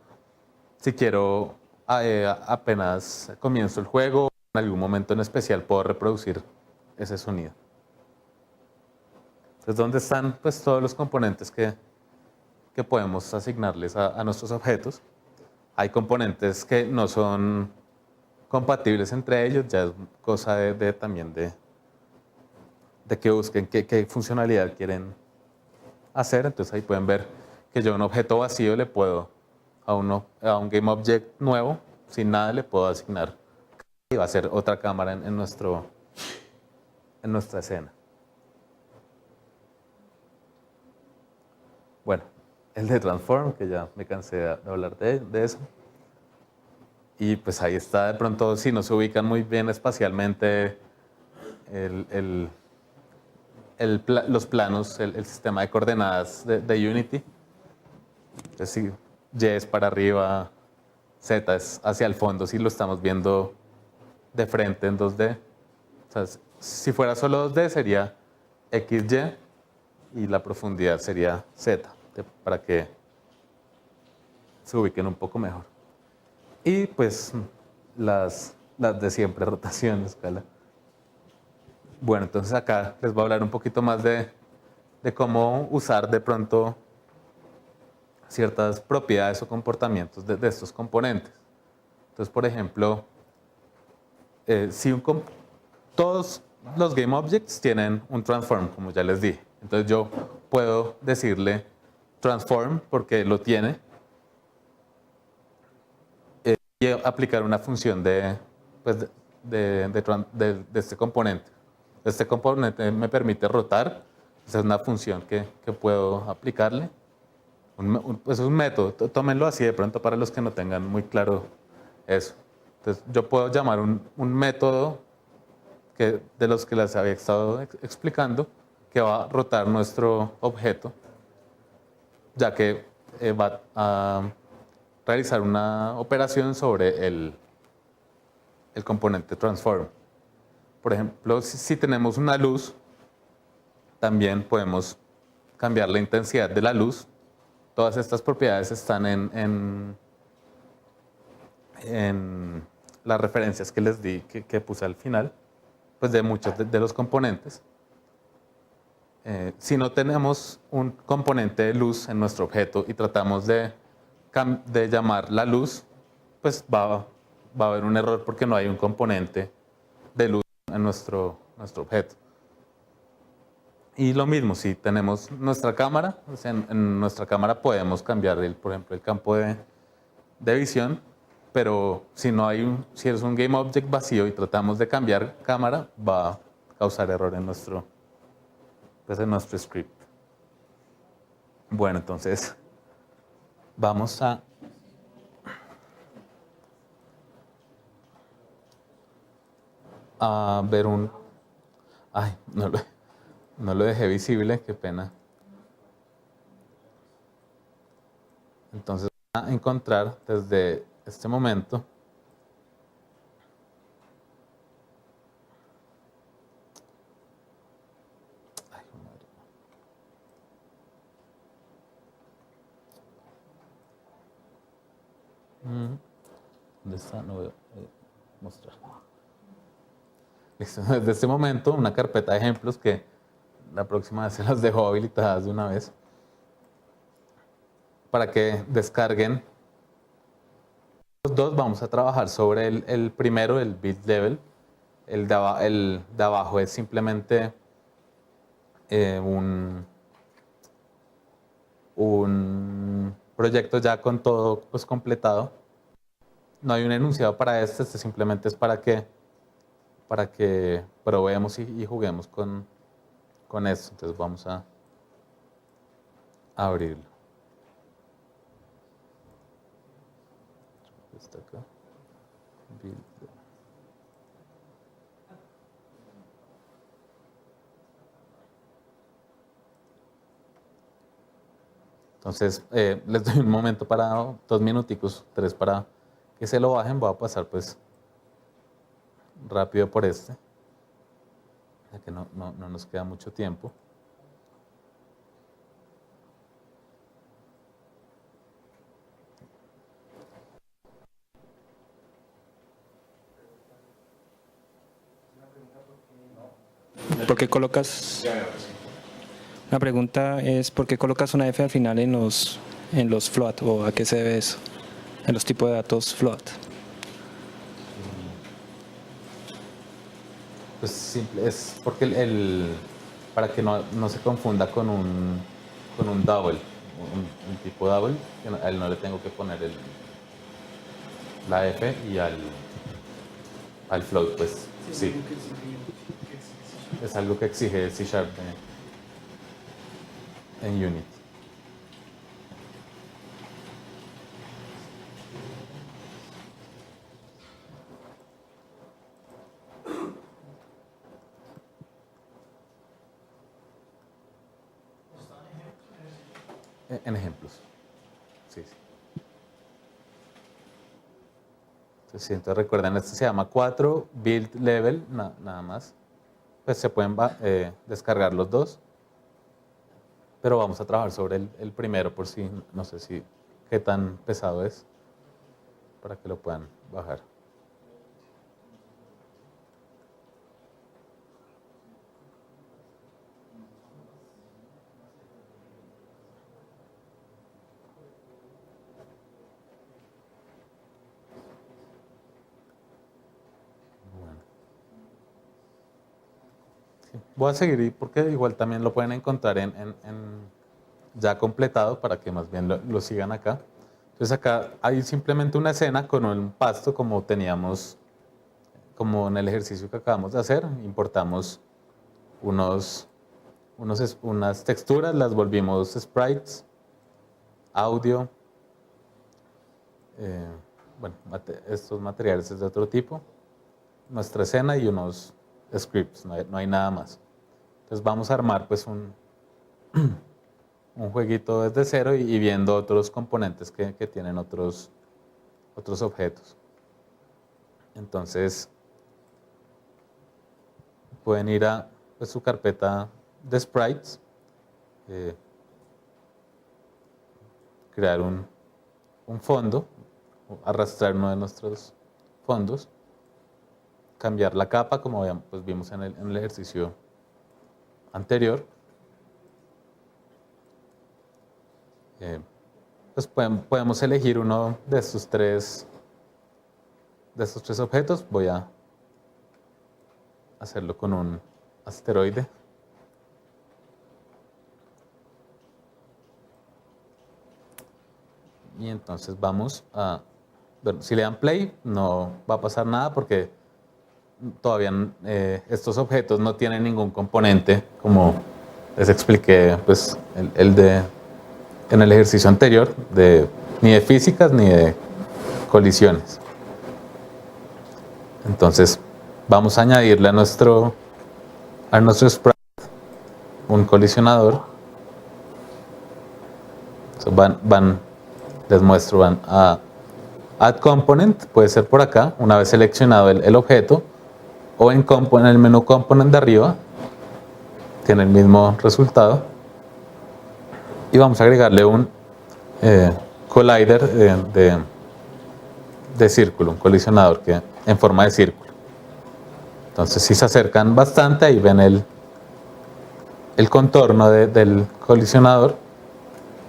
Si quiero, apenas comienzo el juego, en algún momento en especial puedo reproducir ese sonido. Entonces, ¿dónde están pues todos los componentes que podemos asignarles a nuestros objetos? Hay componentes que no son compatibles entre ellos, ya es cosa también de que busquen qué funcionalidad quieren hacer. Entonces ahí pueden ver que yo un objeto vacío le puedo, a un GameObject nuevo, sin nada, le puedo asignar y va a ser otra cámara en nuestra escena. Bueno, el de Transform, que ya me cansé de hablar de eso. Y pues ahí está, de pronto, si no se ubican muy bien espacialmente los planos, el sistema de coordenadas de Unity. Entonces, si Y es para arriba, Z es hacia el fondo, si lo estamos viendo de frente en 2D. O sea, si fuera solo 2D sería XY y la profundidad sería Z, para que se ubiquen un poco mejor. Y pues las de siempre, rotación, escala. Bueno, entonces acá les voy a hablar un poquito más de cómo usar de pronto ciertas propiedades o comportamientos de estos componentes. Entonces, por ejemplo, si todos los GameObjects tienen un transform, como ya les dije. Entonces yo puedo decirle transform porque lo tiene y aplicar una función pues, de este componente. Este componente me permite rotar. Esa es una función que puedo aplicarle. Pues es un método. Tómenlo así de pronto para los que no tengan muy claro eso. Entonces yo puedo llamar un método de los que les había estado explicando que va a rotar nuestro objeto, ya que va a realizar una operación sobre el componente transform. Por ejemplo, si tenemos una luz, también podemos cambiar la intensidad de la luz. Todas estas propiedades están en las referencias que les di, que puse al final, pues de muchos de los componentes. Si no tenemos un componente de luz en nuestro objeto y tratamos de llamar la luz, pues va a haber un error porque no hay un componente de luz en nuestro objeto. Y lo mismo, si tenemos nuestra cámara, pues en nuestra cámara podemos cambiar, por ejemplo, el campo de visión, pero si es un GameObject vacío y tratamos de cambiar cámara, va a causar error en nuestro script. Bueno, entonces vamos a ver Ay, no lo dejé visible, qué pena. Entonces a encontrar desde este momento ¿dónde está? No voy a mostrar. Listo. Desde este momento una carpeta de ejemplos que la próxima vez se las dejo habilitadas de una vez para que descarguen. Los dos vamos a trabajar sobre el primero, el build level. El de abajo es simplemente un proyecto ya con todo pues completado. No hay un enunciado para este simplemente es para que probemos y juguemos con esto. Entonces vamos a abrirlo. Está acá. Build. Entonces, les doy un momento para 2 minuticos, 3 para que se lo bajen. Voy a pasar pues rápido por ya que no nos queda mucho tiempo. ¿Por qué colocas? La pregunta es ¿por qué colocas una F al final en los float o a qué se debe eso? En los tipos de datos float. Pues simple, es porque para que no se confunda con un double, un tipo double, que a él no le tengo que poner la F y al float, pues sí. Es algo que exige C# en Unity. En ejemplos. Sí. Entonces recuerden, este se llama 4 build level, nada más. Pues se pueden descargar los dos, pero vamos a trabajar sobre el primero por si, no sé qué tan pesado es, para que lo puedan bajar. Voy a seguir porque igual también lo pueden encontrar ya completado para que más bien lo sigan acá. Entonces acá hay simplemente una escena con un pasto como teníamos, como en el ejercicio que acabamos de hacer. Importamos unas texturas, las volvimos sprites, audio, bueno, estos materiales es de otro tipo, nuestra escena y unos scripts, no hay nada más. Entonces vamos a armar pues un jueguito desde cero y viendo otros componentes que tienen otros objetos. Entonces pueden ir a pues, su carpeta de sprites, crear un fondo, arrastrar uno de nuestros fondos, cambiar la capa como pues, vimos en el ejercicio anterior. Pues podemos elegir uno de estos tres objetos. Voy a hacerlo con un asteroide. Y entonces vamos a... Bueno, si le dan play no va a pasar nada porque todavía estos objetos no tienen ningún componente, como les expliqué pues, en el ejercicio anterior, ni de físicas ni de colisiones. Entonces vamos a añadirle a nuestro sprite un colisionador. Les muestro, van a Add Component, puede ser por acá, una vez seleccionado el objeto, o en el menú Component de arriba, tiene el mismo resultado. Y vamos a agregarle un collider de círculo, un colisionador en forma de círculo. Entonces si se acercan bastante, ahí ven el contorno del colisionador.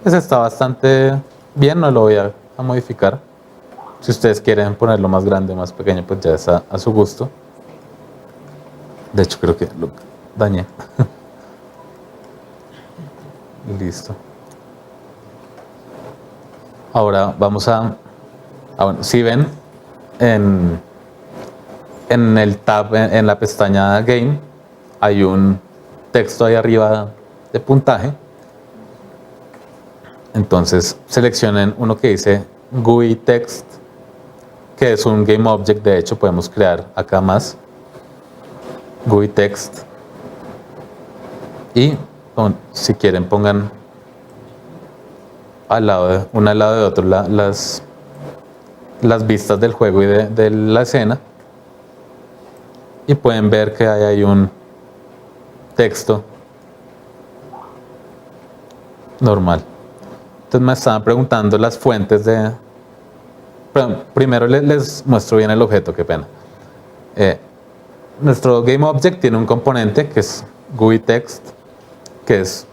Pues está bastante bien, no lo voy a modificar. Si ustedes quieren ponerlo más grande o más pequeño, pues ya es a su gusto. De hecho creo que lo dañé. Listo. Ahora vamos bueno, si ven en el tab, en la pestaña Game, hay un texto ahí arriba de puntaje. Entonces seleccionen uno que dice GUI Text, que es un Game Object. De hecho podemos crear acá más GUI Text. Y si quieren pongan uno al lado de otro las vistas del juego y de la escena, y pueden ver que hay un texto normal. Entonces me estaban preguntando las fuentes primero les muestro bien el objeto, qué pena. Nuestro GameObject tiene un componente que es GUI Text, que es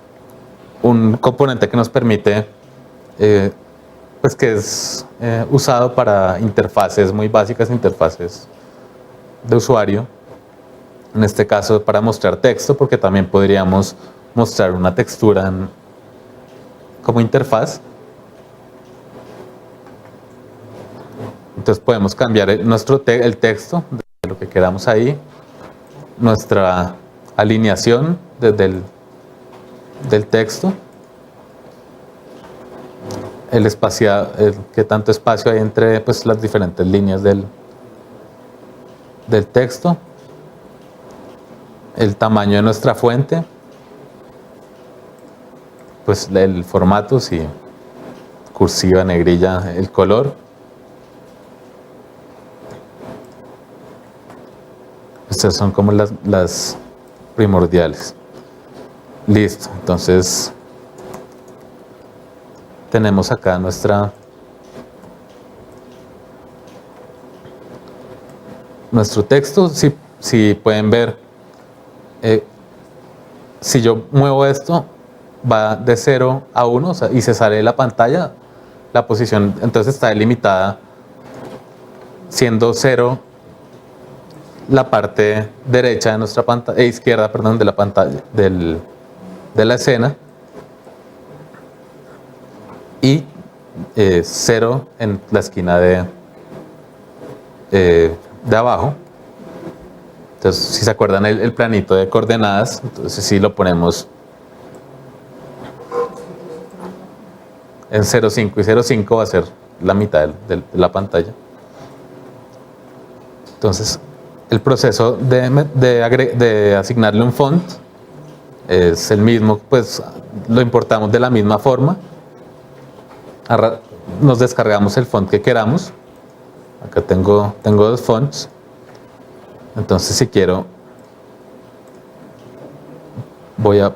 un componente que nos permite, pues que es usado para interfaces muy básicas, interfaces de usuario. En este caso para mostrar texto, porque también podríamos mostrar una textura como interfaz. Entonces podemos cambiar el texto de lo que queramos ahí, nuestra alineación del texto, qué tanto espacio hay entre pues, las diferentes líneas del texto, el tamaño de nuestra fuente, pues el formato, si cursiva, negrilla, el color. Estas son como las primordiales. Listo, entonces tenemos acá nuestro texto. Si pueden ver, si yo muevo esto, va de 0 a 1, o sea, y se sale de la pantalla, la posición entonces está delimitada siendo 0 la parte derecha de nuestra pantalla, izquierda, perdón, de la pantalla, de la escena, y 0 en la esquina de abajo. Entonces, si se acuerdan el planito de coordenadas, entonces si lo ponemos en 0,5 y 0,5 va a ser la mitad de la pantalla. Entonces, el proceso de asignarle un font es el mismo, pues lo importamos de la misma forma. Nos descargamos el font que queramos. Acá tengo 2 fonts. Entonces, si quiero, voy a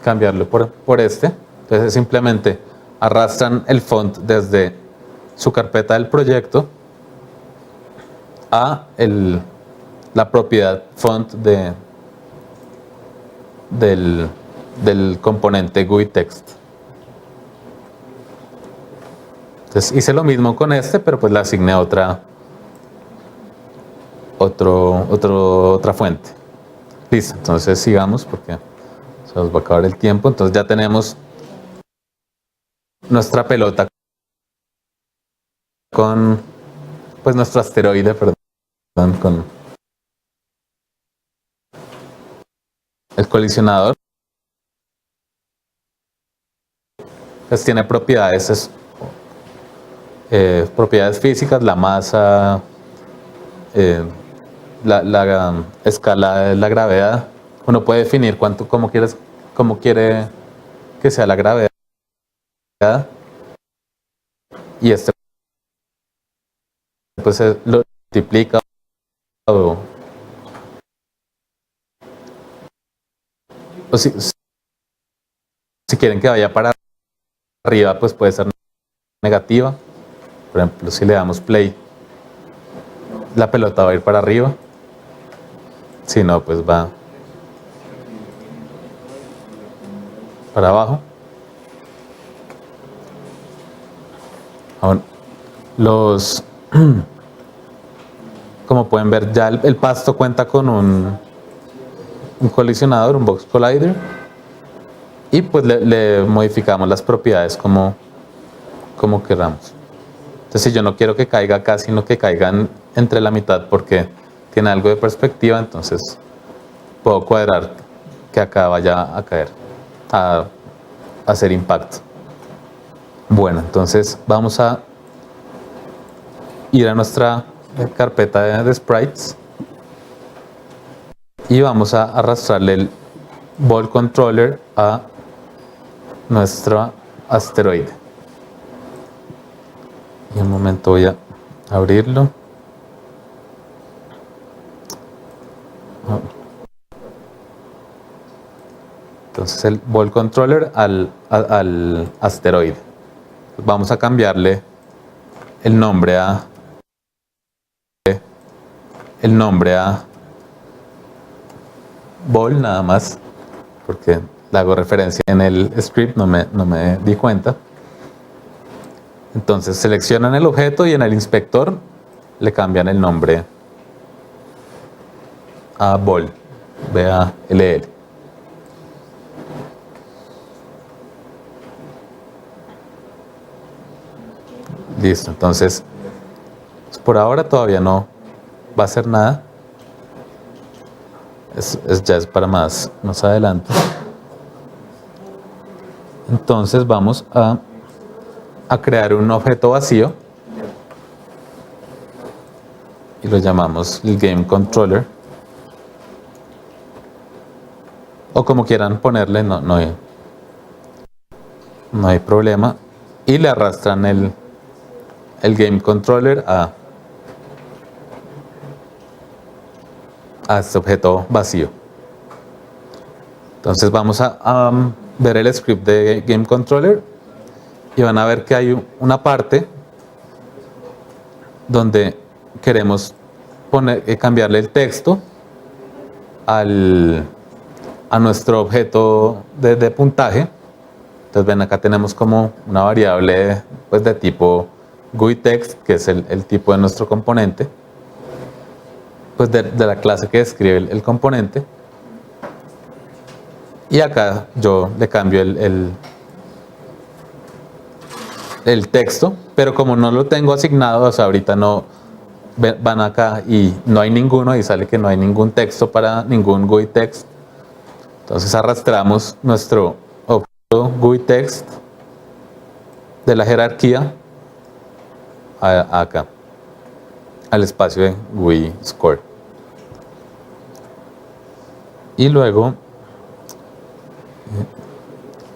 cambiarlo por este. Entonces, simplemente arrastran el font desde su carpeta del proyecto a la propiedad font del componente GUI text. Entonces hice lo mismo con este, pero pues le asigné otra fuente. Listo, entonces sigamos porque se nos va a acabar el tiempo. Entonces ya tenemos nuestra pelota con pues nuestro asteroide, con el colisionador. Pues tiene propiedades, propiedades físicas, la masa, la escala de la gravedad. Uno puede definir cómo quiere que sea la gravedad, y este pues lo multiplica o si quieren que vaya para arriba, pues puede ser negativa. Por ejemplo, si le damos play, la pelota va a ir para arriba. Si no, pues va para abajo. Ahora, como pueden ver, ya el pasto cuenta con un colisionador, un box collider, y pues le modificamos las propiedades como queramos. Entonces, si yo no quiero que caiga acá, sino que caigan entre la mitad porque tiene algo de perspectiva, entonces puedo cuadrar que acá vaya a caer, a hacer impacto. Bueno, entonces vamos a ir a nuestra carpeta de sprites y vamos a arrastrarle el ball controller a nuestro asteroide. Y un momento voy a abrirlo. Entonces el ball controller al asteroide. Vamos a cambiarle el nombre a ball nada más, porque le hago referencia en el script, no me di cuenta. Entonces seleccionan el objeto y en el inspector le cambian el nombre a ball, B-A-L-L. Listo, entonces por ahora todavía no va a hacer nada. Ya es para más adelante. Entonces vamos a crear un objeto vacío y lo llamamos el Game Controller, o como quieran ponerle, no hay problema, y le arrastran el Game Controller a este objeto vacío. Entonces vamos a ver el script de Game Controller y van a ver que hay una parte donde queremos cambiarle el texto a nuestro objeto de puntaje. Entonces ven, acá tenemos como una variable pues de tipo GUI text, que es el tipo de nuestro componente. pues de la clase que describe el componente. Y acá yo le cambio el texto, pero como no lo tengo asignado, o sea, ahorita no van acá y no hay ninguno, y sale que no hay ningún texto para ningún GUI text. Entonces arrastramos nuestro objeto GUI text de la jerarquía acá, al espacio de GUI score. Y luego,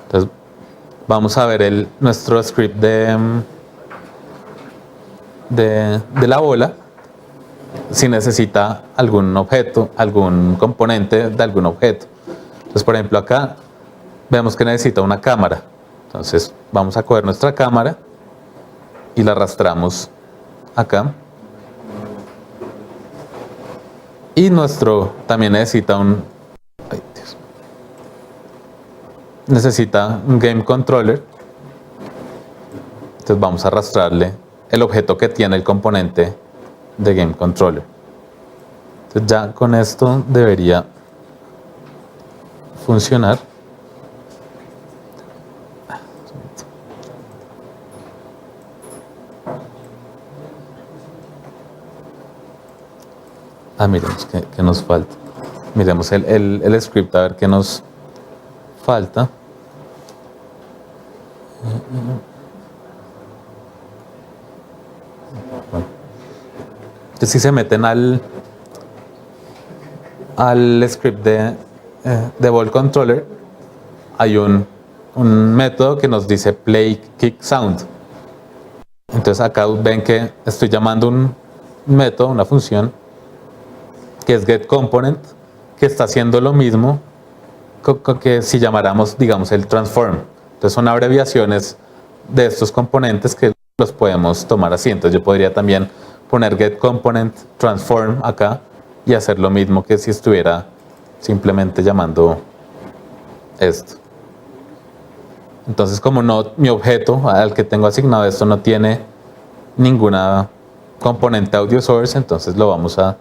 entonces, vamos a ver nuestro script de la bola, si necesita algún objeto, algún componente de algún objeto. Entonces, por ejemplo, acá vemos que necesita una cámara. Entonces, vamos a coger nuestra cámara y la arrastramos acá. Y nuestro también necesita un game controller. Entonces vamos a arrastrarle el objeto que tiene el componente de game controller. Entonces ya con esto debería funcionar. Miremos qué nos falta. Miremos el script a ver qué nos falta. Bueno. Entonces si se meten al script de Ball Controller, hay un método que nos dice play kick sound. Entonces acá ven que estoy llamando un método, una función, que es getComponent, que está haciendo lo mismo que si llamáramos, digamos, el transform. Entonces son abreviaciones de estos componentes que los podemos tomar así. Entonces yo podría también poner getComponent transform acá y hacer lo mismo que si estuviera simplemente llamando esto. Entonces, como mi objeto al que tengo asignado esto no tiene ninguna componente audio source, entonces lo vamos a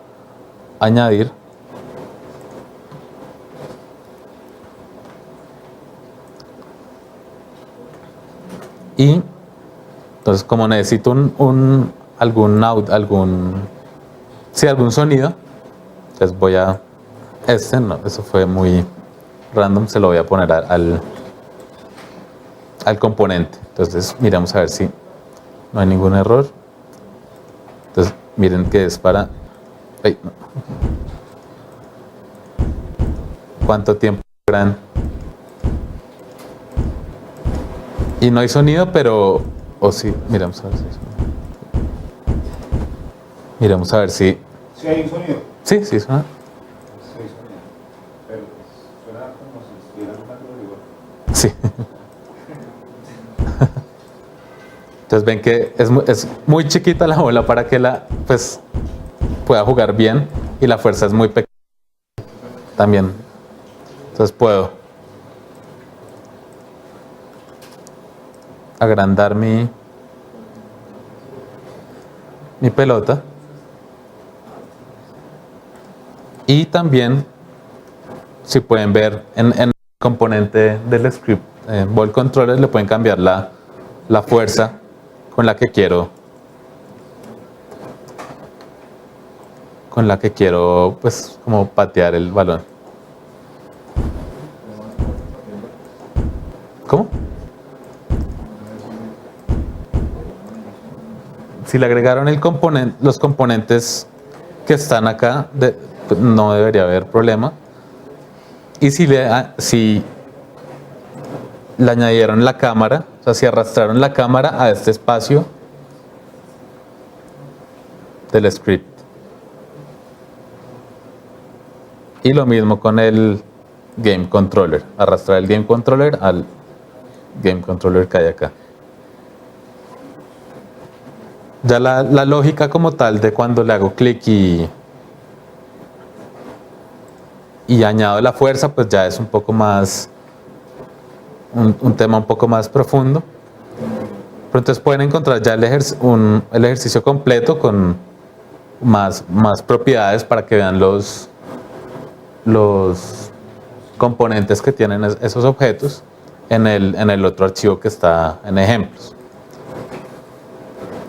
añadir. Y entonces, como necesito algún sonido, entonces voy a no, eso fue muy random, se lo voy a poner al componente. Entonces miramos a ver si no hay ningún error. Entonces miren que es para cuánto tiempo duran. Y no hay sonido, pero sí, miramos a ver si hay sonido. Miramos a ver si. ¿Sí hay un sonido? Sí, sí suena. Sí, sonido. Pero suena como si estuviera hablando igual. Sí. Entonces ven que es muy chiquita la bola para que pueda jugar bien, y la fuerza es muy pequeña también. Entonces puedo agrandar mi pelota, y también, si pueden ver en el componente del script Ball Controller, le pueden cambiar la fuerza con la que quiero pues como patear el balón. ¿Cómo? Si le agregaron los componentes que están acá, pues no debería haber problema. Y si le añadieron la cámara, o sea, si arrastraron la cámara a este espacio del script. Y lo mismo con el Game Controller, arrastrar el Game Controller al Game Controller que hay acá. Ya la lógica como tal de cuando le hago clic y añado la fuerza, pues ya es un poco más, un tema un poco más profundo. Pero entonces pueden encontrar ya el ejercicio completo con más propiedades para que vean los componentes que tienen esos objetos en el otro archivo que está en ejemplos.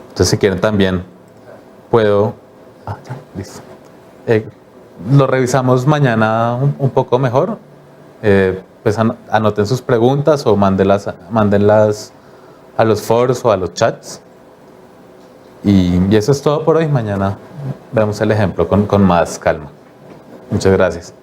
Entonces, si quieren también puedo... ya, listo. Lo revisamos mañana un poco mejor. Pues anoten sus preguntas o mándenlas a los foros o a los chats. Y eso es todo por hoy. Mañana vemos el ejemplo con más calma. Muchas gracias.